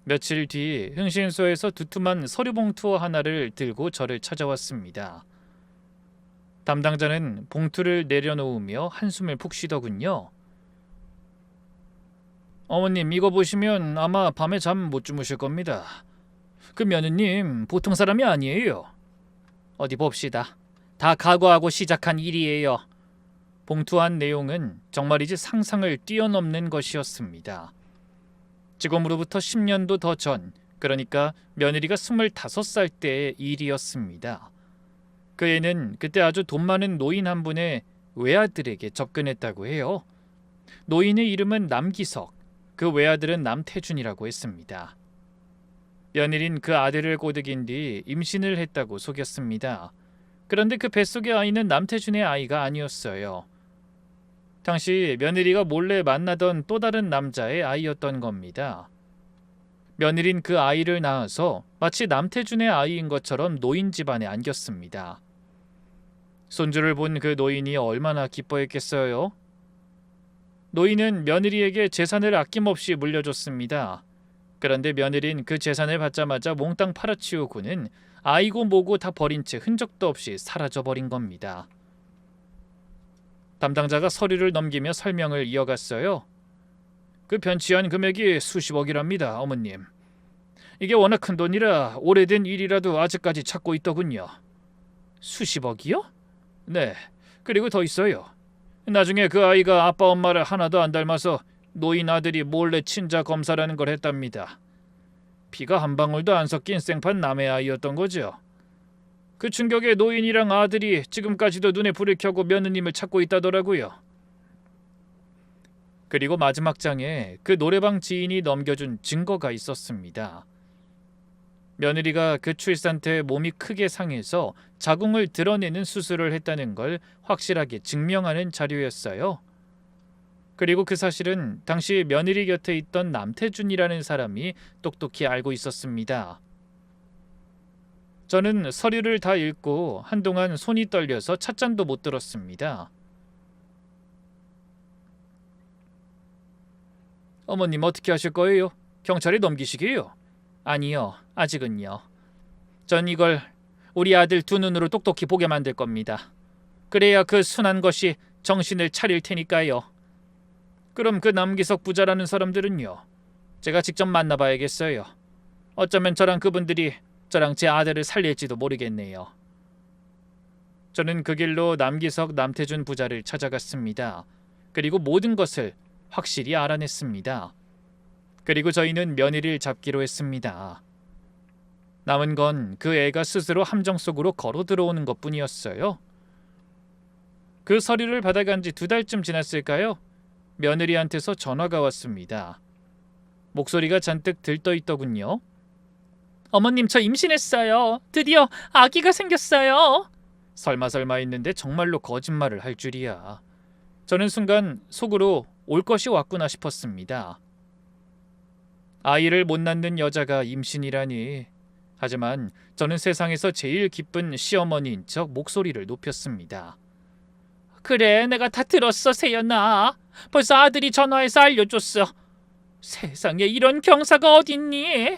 Speaker 1: 며칠 뒤 흥신소에서 두툼한 서류 봉투 하나를 들고 저를 찾아왔습니다. 담당자는 봉투를 내려놓으며 한숨을 푹 쉬더군요. 어머님, 이거 보시면 아마 밤에 잠 못 주무실 겁니다. 그 며느님 보통 사람이 아니에요. 어디 봅시다. 다 각오하고 시작한 일이에요. 봉투한 내용은 정말이지 상상을 뛰어넘는 것이었습니다. 지금으로부터 10년도 더 전, 그러니까 며느리가 25살 때의 일이었습니다. 그 애는 그때 아주 돈 많은 노인 한 분의 외아들에게 접근했다고 해요. 노인의 이름은 남기석, 그 외아들은 남태준이라고 했습니다. 며느린 그 아들을 꼬드긴 뒤 임신을 했다고 속였습니다. 그런데 그 뱃속의 아이는 남태준의 아이가 아니었어요. 당시 며느리가 몰래 만나던 또 다른 남자의 아이였던 겁니다. 며느린 그 아이를 낳아서 마치 남태준의 아이인 것처럼 노인 집안에 안겼습니다. 손주를 본 그 노인이 얼마나 기뻐했겠어요? 노인은 며느리에게 재산을 아낌없이 물려줬습니다. 그런데 며느린 그 재산을 받자마자 몽땅 팔아치우고는 아이고 뭐고 다 버린 채 흔적도 없이 사라져버린 겁니다. 담당자가 서류를 넘기며 설명을 이어갔어요. 그 변치한 금액이 수십억이랍니다, 어머님. 이게 워낙 큰 돈이라 오래된 일이라도 아직까지 찾고 있더군요. 수십억이요? 네, 그리고 더 있어요. 나중에 그 아이가 아빠 엄마를 하나도 안 닮아서 노인 아들이 몰래 친자 검사라는 걸 했답니다. 피가 한 방울도 안 섞인 생판 남의 아이였던 거죠. 그 충격에 노인이랑 아들이 지금까지도 눈에 불을 켜고 며느님을 찾고 있다더라고요. 그리고 마지막 장에 그 노래방 지인이 넘겨준 증거가 있었습니다. 며느리가 그 출산 때 몸이 크게 상해서 자궁을 드러내는 수술을 했다는 걸 확실하게 증명하는 자료였어요. 그리고 그 사실은 당시 며느리 곁에 있던 남태준이라는 사람이 똑똑히 알고 있었습니다. 저는 서류를 다 읽고 한동안 손이 떨려서 찻잔도 못 들었습니다. 어머님 어떻게 하실 거예요? 경찰에 넘기시게요? 아니요, 아직은요. 전 이걸 우리 아들 두 눈으로 똑똑히 보게 만들 겁니다. 그래야 그 순한 것이 정신을 차릴 테니까요. 그럼 그 남기석 부자라는 사람들은요? 제가 직접 만나봐야겠어요. 어쩌면 저랑 그분들이 저랑 제 아들을 살릴지도 모르겠네요. 저는 그 길로 남기석 남태준 부자를 찾아갔습니다. 그리고 모든 것을 확실히 알아냈습니다. 그리고 저희는 며느리를 잡기로 했습니다. 남은 건 그 애가 스스로 함정 속으로 걸어 들어오는 것뿐이었어요. 그 서류를 받아간 지 2달쯤 지났을까요? 며느리한테서 전화가 왔습니다. 목소리가 잔뜩 들떠있더군요. 어머님, 저 임신했어요. 드디어 아기가 생겼어요. 설마 했는데 정말로 거짓말을 할 줄이야. 저는 순간 속으로 올 것이 왔구나 싶었습니다. 아이를 못 낳는 여자가 임신이라니. 하지만 저는 세상에서 제일 기쁜 시어머니인 척 목소리를 높였습니다. 그래, 내가 다 들었어, 세연아. 벌써 아들이 전화해서 알려줬어. 세상에 이런 경사가 어딨니?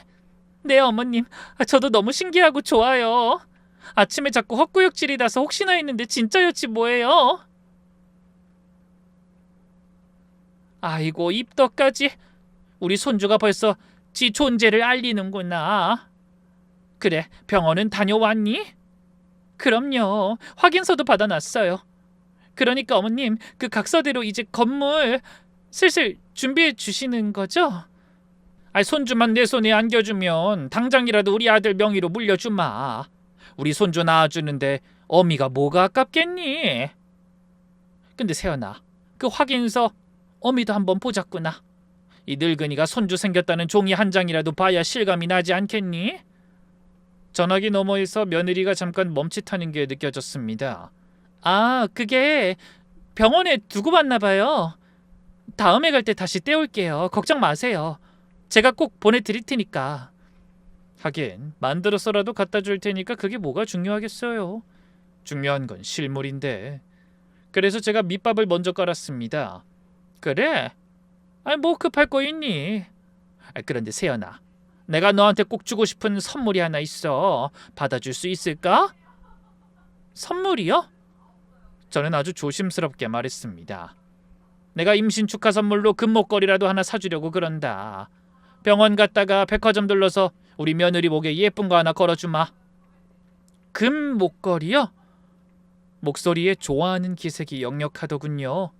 Speaker 1: 네, 어머님. 저도 너무 신기하고 좋아요. 아침에 자꾸 헛구역질이 나서 혹시나 했는데 진짜였지 뭐예요. 아이고, 입덕까지. 우리 손주가 벌써 지 존재를 알리는구나. 그래, 병원은 다녀왔니? 그럼요. 확인서도 받아놨어요. 그러니까 어머님, 그 각서대로 이제 건물 슬슬 준비해 주시는 거죠? 손주만 내 손에 안겨주면 당장이라도 우리 아들 명의로 물려주마. 우리 손주 낳아주는데 어미가 뭐가 아깝겠니? 근데 세연아, 그 확인서 어미도 한번 보자꾸나. 이 늙은이가 손주 생겼다는 종이 한 장이라도 봐야 실감이 나지 않겠니? 전화기 너머에서 며느리가 잠깐 멈칫하는 게 느껴졌습니다. 그게 병원에 두고 갔나 봐요. 다음에 갈 때 다시 떼올게요. 걱정 마세요. 제가 꼭 보내드릴 테니까. 하긴 만들어서라도 갖다 줄 테니까 그게 뭐가 중요하겠어요. 중요한 건 실물인데. 그래서 제가 밑밥을 먼저 깔았습니다. 그래? 아니 뭐 급할 거 있니? 그런데 세연아, 내가 너한테 꼭 주고 싶은 선물이 하나 있어. 받아줄 수 있을까? 선물이요? 저는 아주 조심스럽게 말했습니다. 내가 임신 축하 선물로 금목걸이라도 하나 사주려고 그런다. 병원 갔다가 백화점 들러서 우리 며느리 목에 예쁜 거 하나 걸어주마. 금목걸이요? 목소리에 좋아하는 기색이 역력하더군요.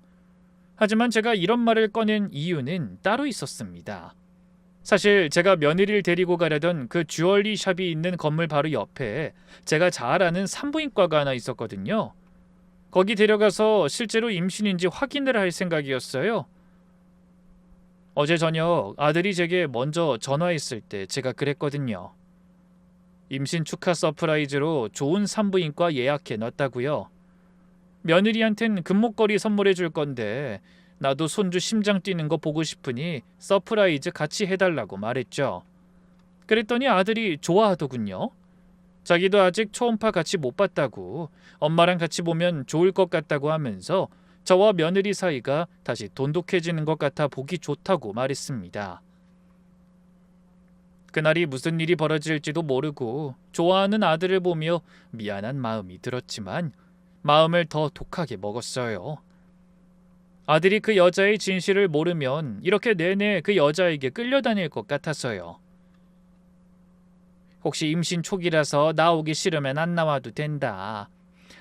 Speaker 1: 하지만 제가 이런 말을 꺼낸 이유는 따로 있었습니다. 사실 제가 며느리를 데리고 가려던 그 주얼리 샵이 있는 건물 바로 옆에 제가 잘 아는 산부인과가 하나 있었거든요. 거기 데려가서 실제로 임신인지 확인을 할 생각이었어요. 어제 저녁 아들이 제게 먼저 전화했을 때 제가 그랬거든요. 임신 축하 서프라이즈로 좋은 산부인과 예약해 놨다고요. 며느리한텐 금목걸이 선물해 줄 건데 나도 손주 심장 뛰는 거 보고 싶으니 서프라이즈 같이 해달라고 말했죠. 그랬더니 아들이 좋아하더군요. 자기도 아직 초음파 같이 못 봤다고, 엄마랑 같이 보면 좋을 것 같다고 하면서 저와 며느리 사이가 다시 돈독해지는 것 같아 보기 좋다고 말했습니다. 그날이 무슨 일이 벌어질지도 모르고 좋아하는 아들을 보며 미안한 마음이 들었지만 마음을 더 독하게 먹었어요. 아들이 그 여자의 진실을 모르면 이렇게 내내 그 여자에게 끌려다닐 것 같아서요. 혹시 임신 초기라서 나오기 싫으면 안 나와도 된다.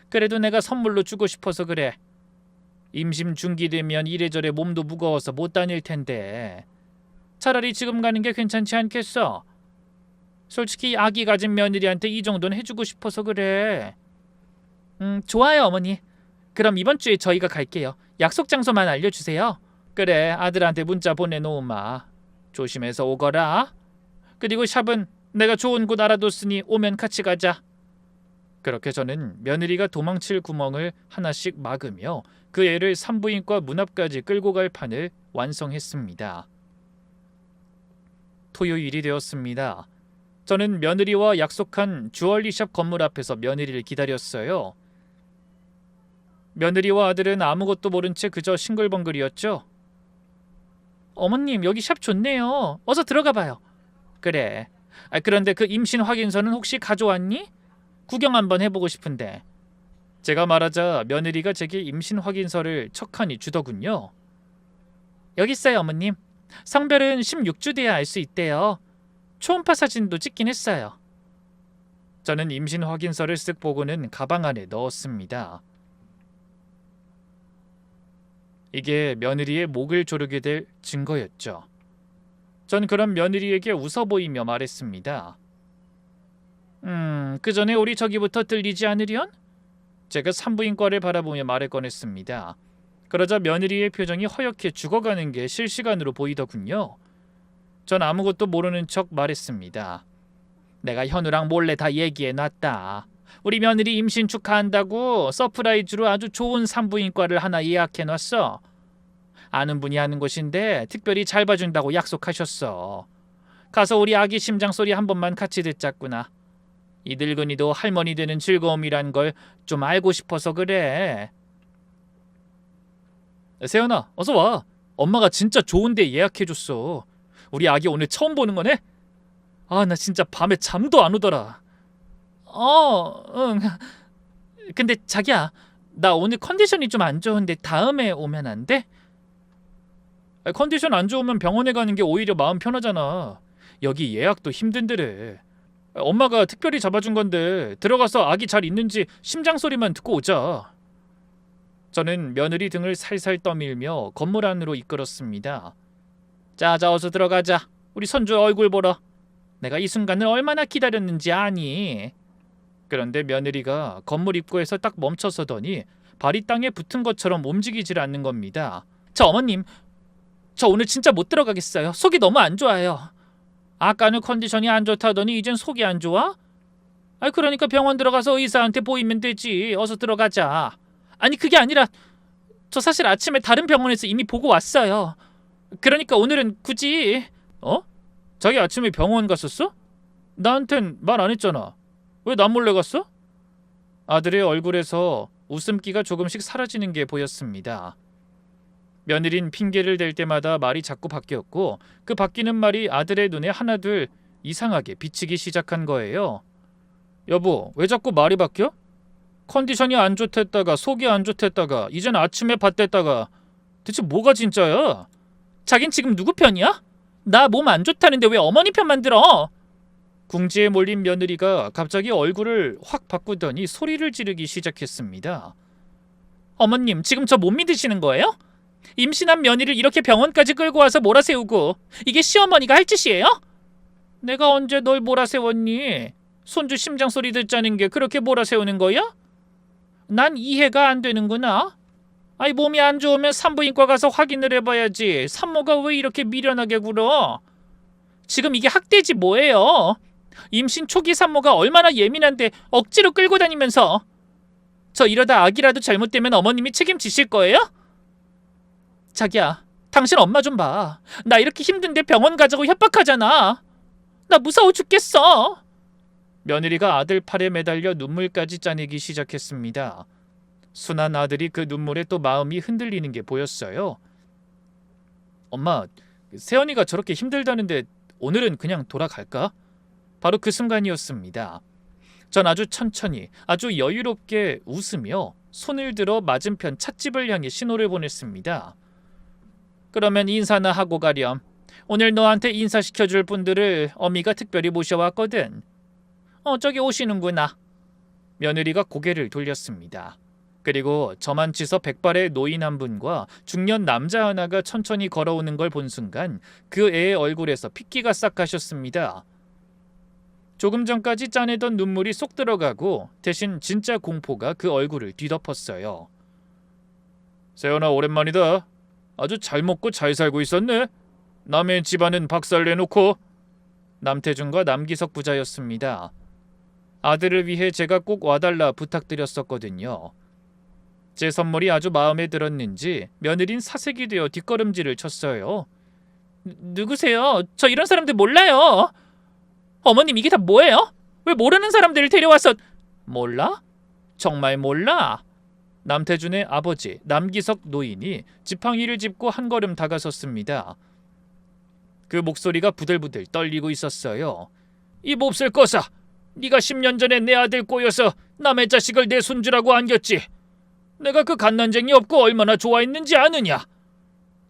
Speaker 1: 그래도 내가 선물로 주고 싶어서 그래. 임신 중기 되면 이래저래 몸도 무거워서 못 다닐 텐데 차라리 지금 가는 게 괜찮지 않겠어? 솔직히 아기 가진 며느리한테 이 정도는 해주고 싶어서 그래. 좋아요 어머니. 그럼 이번 주에 저희가 갈게요. 약속 장소만 알려주세요. 그래, 아들한테 문자 보내놓으마. 조심해서 오거라. 그리고 샵은 내가 좋은 곳 알아뒀으니 오면 같이 가자. 그렇게 저는 며느리가 도망칠 구멍을 하나씩 막으며 그 애를 산부인과 문 앞까지 끌고 갈 판을 완성했습니다. 토요일이 되었습니다. 저는 며느리와 약속한 주얼리샵 건물 앞에서 며느리를 기다렸어요. 며느리와 아들은 아무것도 모른 채 그저 싱글벙글이었죠. 어머님, 여기 샵 좋네요. 어서 들어가 봐요. 그래. 그런데 그 임신 확인서는 혹시 가져왔니? 구경 한번 해보고 싶은데. 제가 말하자 며느리가 제게 임신 확인서를 척하니 주더군요. 여기 있어요, 어머님. 성별은 16주 돼야 알 수 있대요. 초음파 사진도 찍긴 했어요. 저는 임신 확인서를 쓱 보고는 가방 안에 넣었습니다. 이게 며느리의 목을 조르게 될 증거였죠. 전 그런 며느리에게 웃어 보이며 말했습니다. 그 전에 우리 저기부터 들리지 않으련? 제가 산부인과를 바라보며 말을 꺼냈습니다. 그러자 며느리의 표정이 허옇게 죽어가는 게 실시간으로 보이더군요. 전 아무것도 모르는 척 말했습니다. 내가 현우랑 몰래 다 얘기해놨다. 우리 며느리 임신 축하한다고 서프라이즈로 아주 좋은 산부인과를 하나 예약해놨어. 아는 분이 하는 곳인데 특별히 잘 봐준다고 약속하셨어. 가서 우리 아기 심장 소리 한 번만 같이 듣자꾸나. 이 늙은이도 할머니 되는 즐거움이란 걸 좀 알고 싶어서 그래. 세연아, 어서 와. 엄마가 진짜 좋은 데 예약해줬어. 우리 아기 오늘 처음 보는 거네? 나 진짜 밤에 잠도 안 오더라. 응. 근데 자기야, 나 오늘 컨디션이 좀 안 좋은데 다음에 오면 안 돼? 컨디션 안 좋으면 병원에 가는 게 오히려 마음 편하잖아. 여기 예약도 힘든데래. 엄마가 특별히 잡아준 건데 들어가서 아기 잘 있는지 심장 소리만 듣고 오자. 저는 며느리 등을 살살 떠밀며 건물 안으로 이끌었습니다. 자, 어서 들어가자. 우리 손주 얼굴 보러. 내가 이 순간을 얼마나 기다렸는지 아니? 그런데 며느리가 건물 입구에서 딱 멈춰서더니 발이 땅에 붙은 것처럼 움직이질 않는 겁니다. 저 어머님, 저 오늘 진짜 못 들어가겠어요. 속이 너무 안 좋아요. 아까는 컨디션이 안 좋다더니 이젠 속이 안 좋아? 그러니까 병원 들어가서 의사한테 보이면 되지. 어서 들어가자. 아니 그게 아니라 저 사실 아침에 다른 병원에서 이미 보고 왔어요. 그러니까 오늘은 굳이. 자기 아침에 병원 갔었어? 나한텐 말 안 했잖아. 왜 나 몰래 갔어? 아들의 얼굴에서 웃음기가 조금씩 사라지는 게 보였습니다. 며느린 핑계를 댈 때마다 말이 자꾸 바뀌었고 그 바뀌는 말이 아들의 눈에 하나둘 이상하게 비치기 시작한 거예요. 여보, 왜 자꾸 말이 바뀌어? 컨디션이 안 좋댔다가 속이 안 좋댔다가 이젠 아침에 밭댔다가 대체 뭐가 진짜야? 자긴 지금 누구 편이야? 나 몸 안 좋다는데 왜 어머니 편만 들어? 궁지에 몰린 며느리가 갑자기 얼굴을 확 바꾸더니 소리를 지르기 시작했습니다. 어머님, 지금 저 못 믿으시는 거예요? 임신한 며느리를 이렇게 병원까지 끌고 와서 몰아세우고 이게 시어머니가 할 짓이에요? 내가 언제 널 몰아세웠니? 손주 심장 소리 듣자는 게 그렇게 몰아세우는 거야? 난 이해가 안 되는구나. 아이, 몸이 안 좋으면 산부인과 가서 확인을 해봐야지. 산모가 왜 이렇게 미련하게 굴어? 지금 이게 학대지 뭐예요? 임신 초기 산모가 얼마나 예민한데 억지로 끌고 다니면서. 저 이러다 아기라도 잘못되면 어머님이 책임지실 거예요? 자기야, 당신 엄마 좀 봐. 나 이렇게 힘든데 병원 가자고 협박하잖아. 나 무서워 죽겠어. 며느리가 아들 팔에 매달려 눈물까지 짜내기 시작했습니다. 순한 아들이 그 눈물에 또 마음이 흔들리는 게 보였어요. 엄마, 세연이가 저렇게 힘들다는데 오늘은 그냥 돌아갈까? 바로 그 순간이었습니다. 전 아주 천천히, 아주 여유롭게 웃으며 손을 들어 맞은편 찻집을 향해 신호를 보냈습니다. 그러면 인사나 하고 가렴. 오늘 너한테 인사시켜줄 분들을 어미가 특별히 모셔왔거든. 저기 오시는구나. 며느리가 고개를 돌렸습니다. 그리고 저만 치서 백발의 노인 한 분과 중년 남자 하나가 천천히 걸어오는 걸 본 순간 그 애의 얼굴에서 핏기가 싹 가셨습니다. 조금 전까지 짜내던 눈물이 쏙 들어가고 대신 진짜 공포가 그 얼굴을 뒤덮었어요. 세연아, 오랜만이다. 아주 잘 먹고 잘 살고 있었네. 남의 집안은 박살내놓고. 남태준과 남기석 부자였습니다. 아들을 위해 제가 꼭 와달라 부탁드렸었거든요. 제 선물이 아주 마음에 들었는지 며느린 사색이 되어 뒷걸음질을 쳤어요. 누구세요? 저 이런 사람들 몰라요. 어머님, 이게 다 뭐예요? 왜 모르는 사람들을 데려와서... 몰라? 정말 몰라? 남태준의 아버지 남기석 노인이 지팡이를 짚고 한 걸음 다가섰습니다. 그 목소리가 부들부들 떨리고 있었어요. 이 몹쓸 거사! 네가 10년 전에 내 아들 꼬여서 남의 자식을 내 손주라고 안겼지. 내가 그 갓난쟁이 없고 얼마나 좋아했는지 아느냐?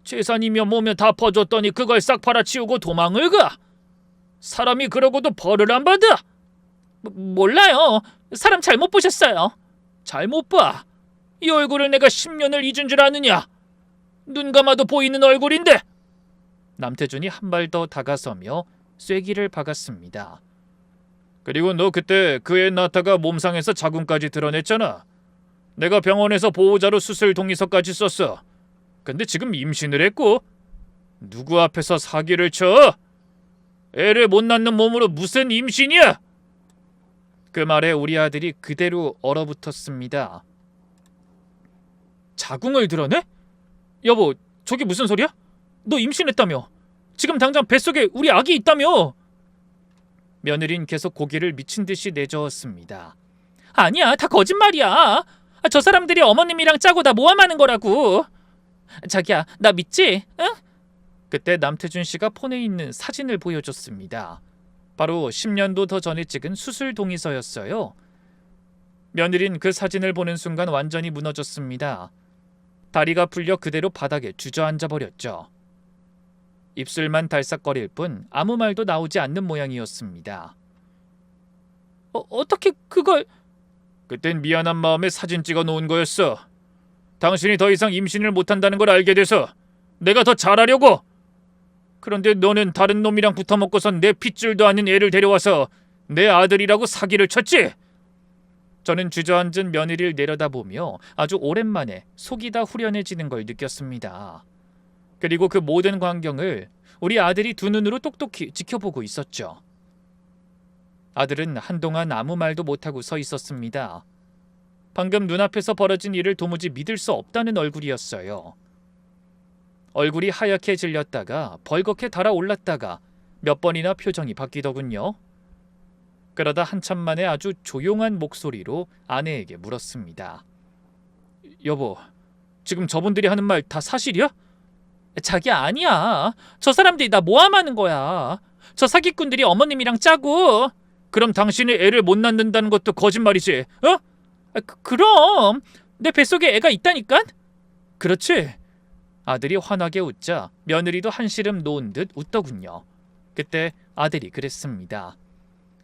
Speaker 1: 재산이며 뭐며 다 퍼줬더니 그걸 싹 팔아치우고 도망을 가. 사람이 그러고도 벌을 안 받아? 몰라요. 사람 잘못 보셨어요. 잘못 봐. 이 얼굴을 내가 10년을 잊은 줄 아느냐? 눈 감아도 보이는 얼굴인데. 남태준이 한 발 더 다가서며 쐐기를 박았습니다. 그리고 너 그때 그 애 낳다가 몸상에서 자궁까지 드러냈잖아. 내가 병원에서 보호자로 수술 동의서까지 썼어. 근데 지금 임신을 했고 누구 앞에서 사기를 쳐? 애를 못 낳는 몸으로 무슨 임신이야? 그 말에 우리 아들이 그대로 얼어붙었습니다. 자궁을 드러내? 여보, 저게 무슨 소리야? 너 임신했다며? 지금 당장 뱃속에 우리 아기 있다며? 며느린 계속 고개를 미친 듯이 내저었습니다. 아니야, 다 거짓말이야. 저 사람들이 어머님이랑 짜고 다 모함하는 거라고. 자기야, 나 믿지? 응? 그때 남태준 씨가 폰에 있는 사진을 보여줬습니다. 바로 10년도 더 전에 찍은 수술 동의서였어요. 며느린 그 사진을 보는 순간 완전히 무너졌습니다. 다리가 풀려 그대로 바닥에 주저앉아 버렸죠. 입술만 달싹거릴 뿐 아무 말도 나오지 않는 모양이었습니다. 어떻게 그걸... 그땐 미안한 마음에 사진 찍어 놓은 거였어. 당신이 더 이상 임신을 못한다는 걸 알게 돼서 내가 더 잘하려고. 그런데 너는 다른 놈이랑 붙어먹고선 내 핏줄도 아닌 애를 데려와서 내 아들이라고 사기를 쳤지? 저는 주저앉은 며느리를 내려다보며 아주 오랜만에 속이 다 후련해지는 걸 느꼈습니다. 그리고 그 모든 광경을 우리 아들이 두 눈으로 똑똑히 지켜보고 있었죠. 아들은 한동안 아무 말도 못하고 서 있었습니다. 방금 눈앞에서 벌어진 일을 도무지 믿을 수 없다는 얼굴이었어요. 얼굴이 하얗게 질렸다가 벌겋게 달아올랐다가 몇 번이나 표정이 바뀌더군요. 그러다 한참 만에 아주 조용한 목소리로 아내에게 물었습니다. 여보, 지금 저분들이 하는 말 다 사실이야? 자기야, 아니야. 저 사람들이 나 모함하는 거야. 저 사기꾼들이 어머님이랑 짜고. 그럼 당신이 애를 못 낳는다는 것도 거짓말이지, 어? 그럼 내 뱃속에 애가 있다니까? 그렇지. 아들이 환하게 웃자 며느리도 한시름 놓은 듯 웃더군요. 그때 아들이 그랬습니다.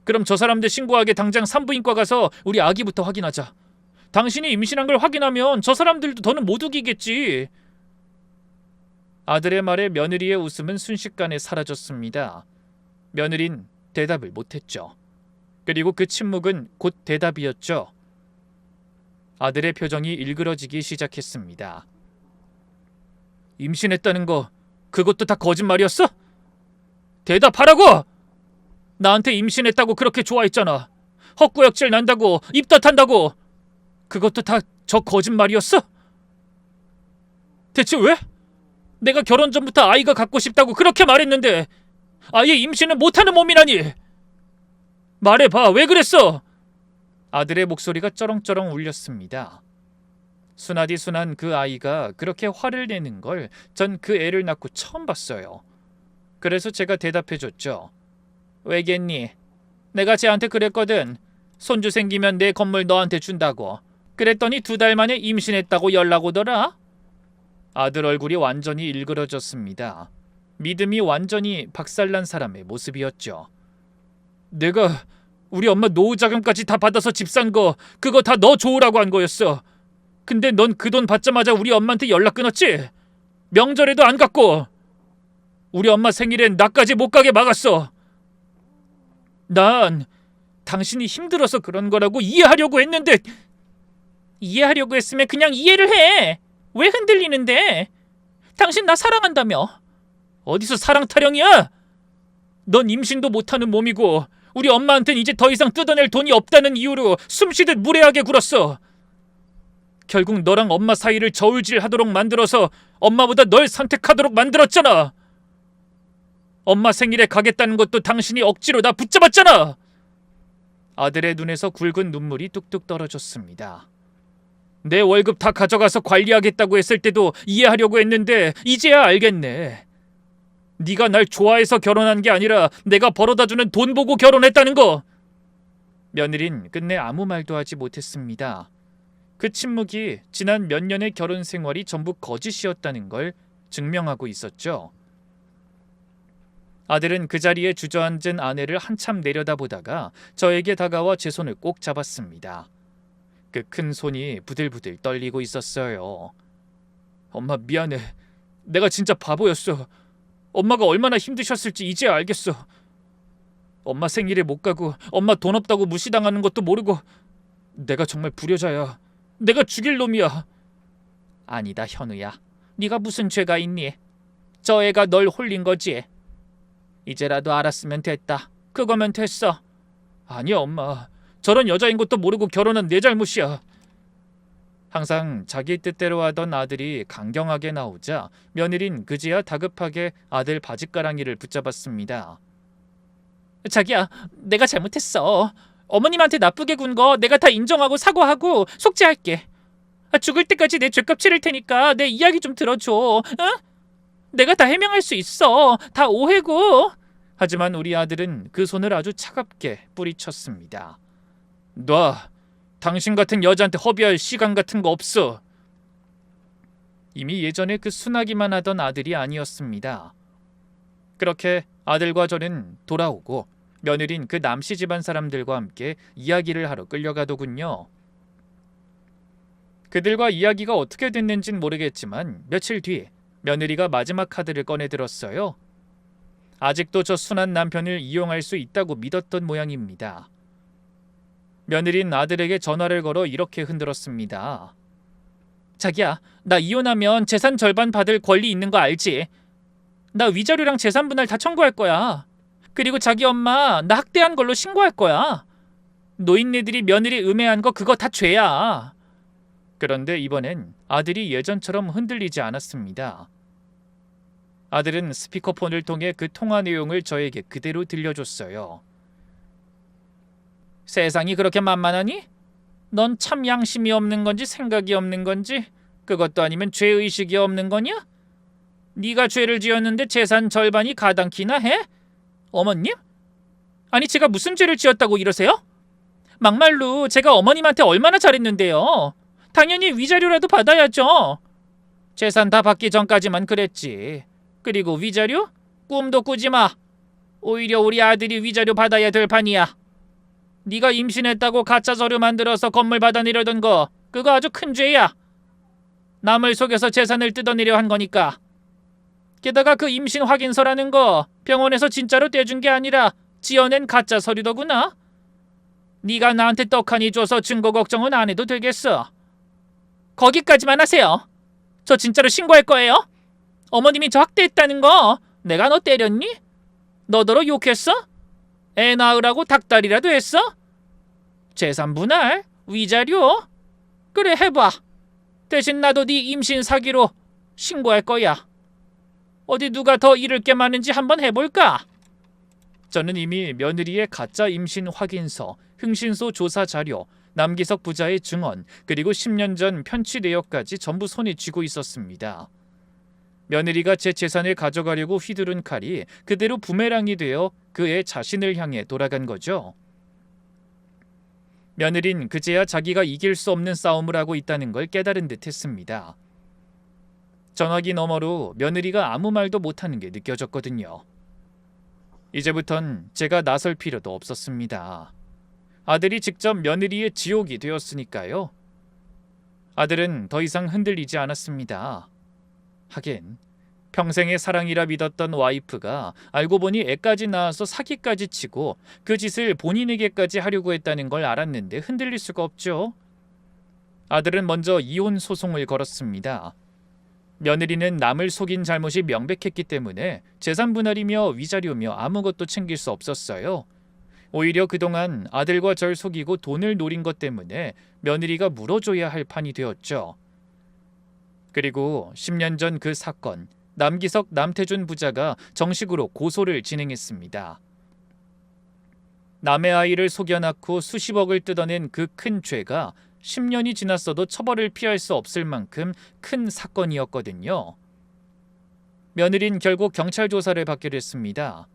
Speaker 1: 그럼 저 사람들 신고하게 당장 산부인과 가서 우리 아기부터 확인하자. 당신이 임신한 걸 확인하면 저 사람들도 더는 못 우기겠지. 아들의 말에 며느리의 웃음은 순식간에 사라졌습니다. 며느린 대답을 못했죠. 그리고 그 침묵은 곧 대답이었죠. 아들의 표정이 일그러지기 시작했습니다. 임신했다는 거 그것도 다 거짓말이었어? 대답하라고! 나한테 임신했다고 그렇게 좋아했잖아. 헛구역질 난다고 입덧한다고. 그것도 다 저 거짓말이었어? 대체 왜? 내가 결혼 전부터 아이가 갖고 싶다고 그렇게 말했는데 아예 임신을 못하는 몸이라니. 말해봐, 왜 그랬어? 아들의 목소리가 쩌렁쩌렁 울렸습니다. 순하디 순한 그 아이가 그렇게 화를 내는 걸 전 그 애를 낳고 처음 봤어요. 그래서 제가 대답해줬죠. 왜겠니? 내가 쟤한테 그랬거든. 손주 생기면 내 건물 너한테 준다고. 그랬더니 2달 만에 임신했다고 연락 오더라. 아들 얼굴이 완전히 일그러졌습니다. 믿음이 완전히 박살난 사람의 모습이었죠. 내가 우리 엄마 노후 자금까지 다 받아서 집 산 거 그거 다 너 좋으라고 한 거였어. 근데 넌 그 돈 받자마자 우리 엄마한테 연락 끊었지? 명절에도 안 갔고 우리 엄마 생일엔 나까지 못 가게 막았어. 난 당신이 힘들어서 그런 거라고 이해하려고 했는데. 이해하려고 했으면 그냥 이해를 해. 왜 흔들리는데? 당신 나 사랑한다며. 어디서 사랑 타령이야? 넌 임신도 못하는 몸이고 우리 엄마한텐 이제 더 이상 뜯어낼 돈이 없다는 이유로 숨쉬듯 무례하게 굴었어. 결국 너랑 엄마 사이를 저울질하도록 만들어서 엄마보다 널 선택하도록 만들었잖아. 엄마 생일에 가겠다는 것도 당신이 억지로 나 붙잡았잖아. 아들의 눈에서 굵은 눈물이 뚝뚝 떨어졌습니다. 내 월급 다 가져가서 관리하겠다고 했을 때도 이해하려고 했는데 이제야 알겠네. 네가 날 좋아해서 결혼한 게 아니라 내가 벌어다주는 돈 보고 결혼했다는 거. 며느린 끝내 아무 말도 하지 못했습니다. 그 침묵이 지난 몇 년의 결혼 생활이 전부 거짓이었다는 걸 증명하고 있었죠. 아들은 그 자리에 주저앉은 아내를 한참 내려다보다가 저에게 다가와 제 손을 꼭 잡았습니다. 그 큰 손이 부들부들 떨리고 있었어요. 엄마 미안해. 내가 진짜 바보였어. 엄마가 얼마나 힘드셨을지 이제 알겠어. 엄마 생일에 못 가고 엄마 돈 없다고 무시당하는 것도 모르고 내가 정말 불효자야. 내가 죽일 놈이야. 아니다 현우야. 네가 무슨 죄가 있니? 저 애가 널 홀린 거지. 이제라도 알았으면 됐다. 그거면 됐어. 아니야 엄마. 저런 여자인 것도 모르고 결혼한 내 잘못이야. 항상 자기 뜻대로 하던 아들이 강경하게 나오자 며느린 그제야 다급하게 아들 바짓가랑이를 붙잡았습니다. 자기야, 내가 잘못했어. 어머님한테 나쁘게 군 거 내가 다 인정하고 사과하고 속죄할게. 죽을 때까지 내 죄값 치를 테니까 내 이야기 좀 들어줘. 응? 내가 다 해명할 수 있어. 다 오해고. 하지만 우리 아들은 그 손을 아주 차갑게 뿌리쳤습니다. 놔. 당신 같은 여자한테 허비할 시간 같은 거 없어. 이미 예전에 그 순하기만 하던 아들이 아니었습니다. 그렇게 아들과 저는 돌아오고 며느린 그 남씨 집안 사람들과 함께 이야기를 하러 끌려가더군요. 그들과 이야기가 어떻게 됐는진 모르겠지만 며칠 뒤 며느리가 마지막 카드를 꺼내들었어요. 아직도 저 순한 남편을 이용할 수 있다고 믿었던 모양입니다. 며느린 아들에게 전화를 걸어 이렇게 흔들었습니다. 자기야, 나 이혼하면 재산 절반 받을 권리 있는 거 알지? 나 위자료랑 재산 분할 다 청구할 거야. 그리고 자기 엄마 나 학대한 걸로 신고할 거야. 노인네들이 며느리 음해한 거 그거 다 죄야. 그런데 이번엔 아들이 예전처럼 흔들리지 않았습니다. 아들은 스피커폰을 통해 그 통화 내용을 저에게 그대로 들려줬어요. 세상이 그렇게 만만하니? 넌 참 양심이 없는 건지 생각이 없는 건지, 그것도 아니면 죄의식이 없는 거냐? 네가 죄를 지었는데 재산 절반이 가당키나 해? 어머님? 아니 제가 무슨 죄를 지었다고 이러세요? 막말로 제가 어머님한테 얼마나 잘했는데요. 당연히 위자료라도 받아야죠. 재산 다 받기 전까지만 그랬지. 그리고 위자료? 꿈도 꾸지 마. 오히려 우리 아들이 위자료 받아야 될 판이야. 네가 임신했다고 가짜 서류 만들어서 건물 받아내려던 거, 그거 아주 큰 죄야. 남을 속여서 재산을 뜯어내려 한 거니까. 게다가 그 임신 확인서라는 거 병원에서 진짜로 떼준 게 아니라 지어낸 가짜 서류더구나. 네가 나한테 떡하니 줘서 증거 걱정은 안 해도 되겠어. 거기까지만 하세요. 저 진짜로 신고할 거예요. 어머님이 저 학대했다는 거 내가 너 때렸니? 너더러 욕했어? 애 낳으라고 닭다리라도 했어? 재산 분할? 위자료? 그래 해봐. 대신 나도 네 임신 사기로 신고할 거야. 어디 누가 더 잃을 게 많은지 한번 해볼까? 저는 이미 며느리의 가짜 임신 확인서, 흥신소 조사 자료, 남기석 부자의 증언, 그리고 10년 전 편취 내역까지 전부 손에 쥐고 있었습니다. 며느리가 제 재산을 가져가려고 휘두른 칼이 그대로 부메랑이 되어 그의 자신을 향해 돌아간 거죠. 며느린 그제야 자기가 이길 수 없는 싸움을 하고 있다는 걸 깨달은 듯 했습니다. 전화기 너머로 며느리가 아무 말도 못하는 게 느껴졌거든요. 이제부턴 제가 나설 필요도 없었습니다. 아들이 직접 며느리의 지옥이 되었으니까요. 아들은 더 이상 흔들리지 않았습니다. 하긴 평생의 사랑이라 믿었던 와이프가 알고 보니 애까지 낳아서 사기까지 치고 그 짓을 본인에게까지 하려고 했다는 걸 알았는데 흔들릴 수가 없죠. 아들은 먼저 이혼 소송을 걸었습니다. 며느리는 남을 속인 잘못이 명백했기 때문에 재산 분할이며 위자료며 아무것도 챙길 수 없었어요. 오히려 그동안 아들과 절 속이고 돈을 노린 것 때문에 며느리가 물어줘야 할 판이 되었죠. 그리고 10년 전 그 사건, 남기석 남태준 부자가 정식으로 고소를 진행했습니다. 남의 아이를 속여 낳고 수십억을 뜯어낸 그 큰 죄가 10년이 지났어도 처벌을 피할 수 없을 만큼 큰 사건이었거든요. 며느린 결국 경찰 조사를 받기로 했습니다.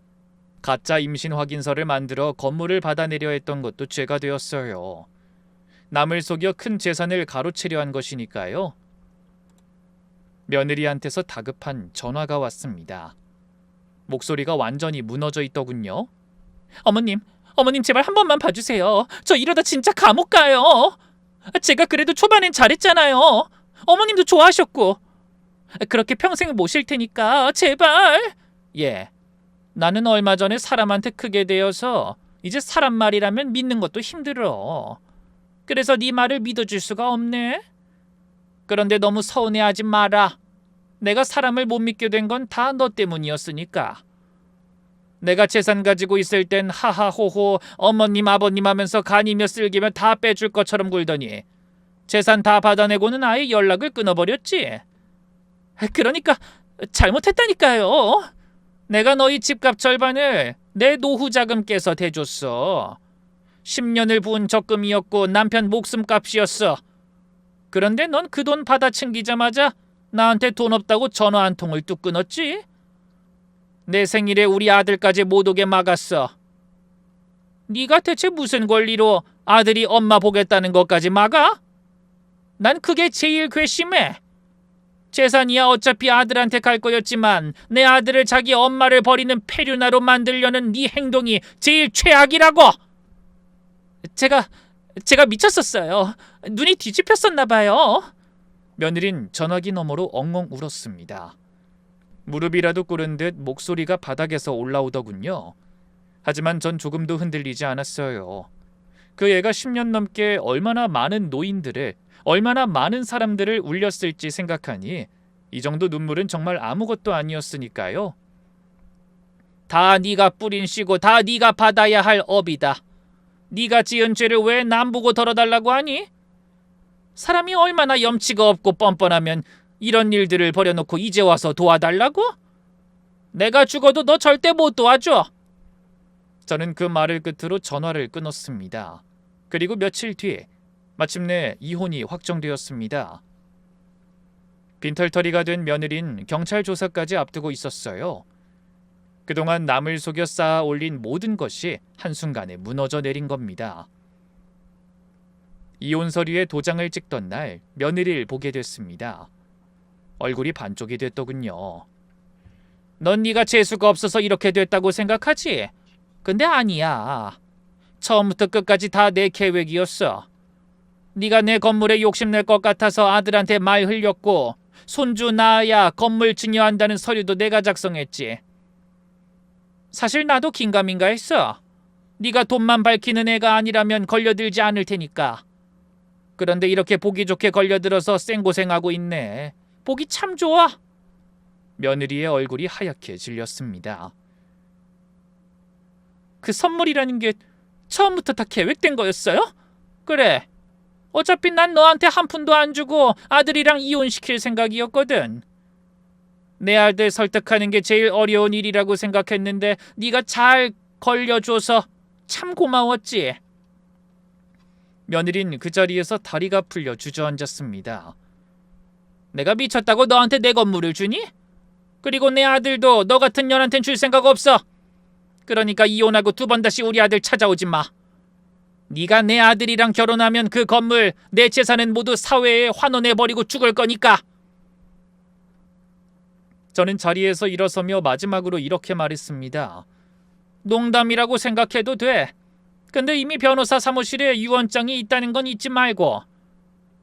Speaker 1: 가짜 임신 확인서를 만들어 건물을 받아내려 했던 것도 죄가 되었어요. 남을 속여 큰 재산을 가로채려 한 것이니까요. 며느리한테서 다급한 전화가 왔습니다. 목소리가 완전히 무너져 있더군요. 어머님 제발 한 번만 봐주세요. 저 이러다 진짜 감옥 가요. 제가 그래도 초반엔 잘했잖아요. 어머님도 좋아하셨고. 그렇게 평생 모실 테니까 제발. 예, 나는 얼마 전에 사람한테 크게 되어서 이제 사람 말이라면 믿는 것도 힘들어. 그래서 네 말을 믿어줄 수가 없네. 그런데 너무 서운해하지 마라. 내가 사람을 못 믿게 된 건 다 너 때문이었으니까. 내가 재산 가지고 있을 땐 하하호호 어머님 아버님 하면서 간이며 쓸기며 다 빼줄 것처럼 굴더니 재산 다 받아내고는 아예 연락을 끊어버렸지. 그러니까 잘못했다니까요. 내가 너희 집값 절반을 내 노후 자금 깨서 대줬어. 10년을 부은 적금이었고 남편 목숨값이었어. 그런데 넌 그 돈 받아 챙기자마자 나한테 돈 없다고 전화 한 통을 뚝 끊었지. 내 생일에 우리 아들까지 못 오게 막았어. 네가 대체 무슨 권리로 아들이 엄마 보겠다는 것까지 막아? 난 그게 제일 괘씸해. 재산이야 어차피 아들한테 갈 거였지만 내 아들을 자기 엄마를 버리는 폐륜아로 만들려는 네 행동이 제일 최악이라고. 제가 미쳤었어요. 눈이 뒤집혔었나 봐요. 며느린 전화기 너머로 엉엉 울었습니다. 무릎이라도 꿇은 듯 목소리가 바닥에서 올라오더군요. 하지만 전 조금도 흔들리지 않았어요. 그 애가 10년 넘게 얼마나 많은 노인들을, 얼마나 많은 사람들을 울렸을지 생각하니 이 정도 눈물은 정말 아무것도 아니었으니까요. 다 네가 뿌린 씨고 다 네가 받아야 할 업이다. 네가 지은 죄를 왜 남 보고 덜어달라고 하니? 사람이 얼마나 염치가 없고 뻔뻔하면 이런 일들을 버려놓고 이제 와서 도와달라고? 내가 죽어도 너 절대 못 도와줘. 저는 그 말을 끝으로 전화를 끊었습니다. 그리고 며칠 뒤 마침내 이혼이 확정되었습니다. 빈털터리가 된 며느린 경찰 조사까지 앞두고 있었어요. 그동안 남을 속여 쌓아 올린 모든 것이 한순간에 무너져 내린 겁니다. 이혼 서류에 도장을 찍던 날 며느리를 보게 됐습니다. 얼굴이 반쪽이 됐더군요. 넌 네가 재수가 없어서 이렇게 됐다고 생각하지? 근데 아니야. 처음부터 끝까지 다 내 계획이었어. 네가 내 건물에 욕심낼 것 같아서 아들한테 말 흘렸고 손주 낳아야 건물 증여한다는 서류도 내가 작성했지. 사실 나도 긴가민가 했어. 네가 돈만 밝히는 애가 아니라면 걸려들지 않을 테니까. 그런데 이렇게 보기 좋게 걸려들어서 생고생하고 있네. 보기 참 좋아. 며느리의 얼굴이 하얗게 질렸습니다. 그 선물이라는 게 처음부터 다 계획된 거였어요? 그래. 어차피 난 너한테 한 푼도 안 주고 아들이랑 이혼시킬 생각이었거든. 내 아들 설득하는 게 제일 어려운 일이라고 생각했는데 네가 잘 걸려줘서 참 고마웠지. 며느린 그 자리에서 다리가 풀려 주저앉았습니다. 내가 미쳤다고 너한테 내 건물을 주니? 그리고 내 아들도 너 같은 년한텐 줄 생각 없어. 그러니까 이혼하고 두 번 다시 우리 아들 찾아오지 마. 네가 내 아들이랑 결혼하면 그 건물, 내 재산은 모두 사회에 환원해버리고 죽을 거니까. 저는 자리에서 일어서며 마지막으로 이렇게 말했습니다. 농담이라고 생각해도 돼. 근데 이미 변호사 사무실에 유언장이 있다는 건 잊지 말고.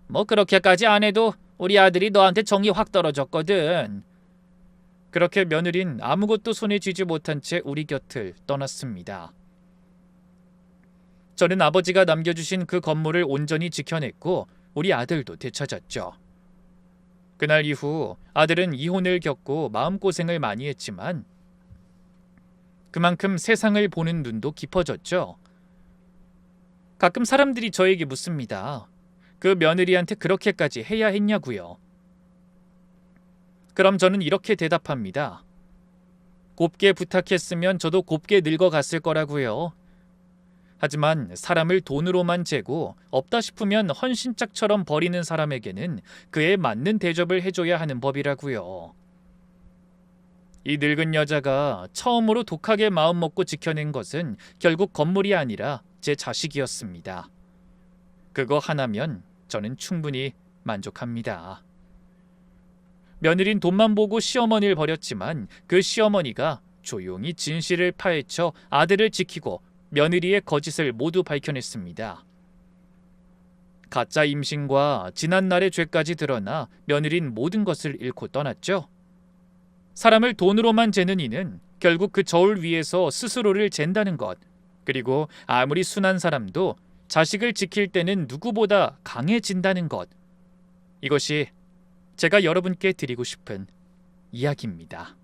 Speaker 1: 뭐 그렇게까지 안 해도 우리 아들이 너한테 정이 확 떨어졌거든. 그렇게 며느린 아무것도 손에 쥐지 못한 채 우리 곁을 떠났습니다. 저는 아버지가 남겨주신 그 건물을 온전히 지켜냈고 우리 아들도 되찾았죠. 그날 이후 아들은 이혼을 겪고 마음고생을 많이 했지만 그만큼 세상을 보는 눈도 깊어졌죠. 가끔 사람들이 저에게 묻습니다. 그 며느리한테 그렇게까지 해야 했냐고요. 그럼 저는 이렇게 대답합니다. 곱게 부탁했으면 저도 곱게 늙어갔을 거라고요. 하지만 사람을 돈으로만 재고 없다 싶으면 헌신짝처럼 버리는 사람에게는 그에 맞는 대접을 해줘야 하는 법이라고요. 이 늙은 여자가 처음으로 독하게 마음먹고 지켜낸 것은 결국 건물이 아니라 제 자식이었습니다. 그거 하나면 저는 충분히 만족합니다. 며느린 돈만 보고 시어머니를 버렸지만 그 시어머니가 조용히 진실을 파헤쳐 아들을 지키고 며느리의 거짓을 모두 밝혀냈습니다. 가짜 임신과 지난날의 죄까지 드러나 며느린 모든 것을 잃고 떠났죠. 사람을 돈으로만 재는 이는 결국 그 저울 위에서 스스로를 잰다는 것, 그리고 아무리 순한 사람도 자식을 지킬 때는 누구보다 강해진다는 것, 이것이 제가 여러분께 드리고 싶은 이야기입니다.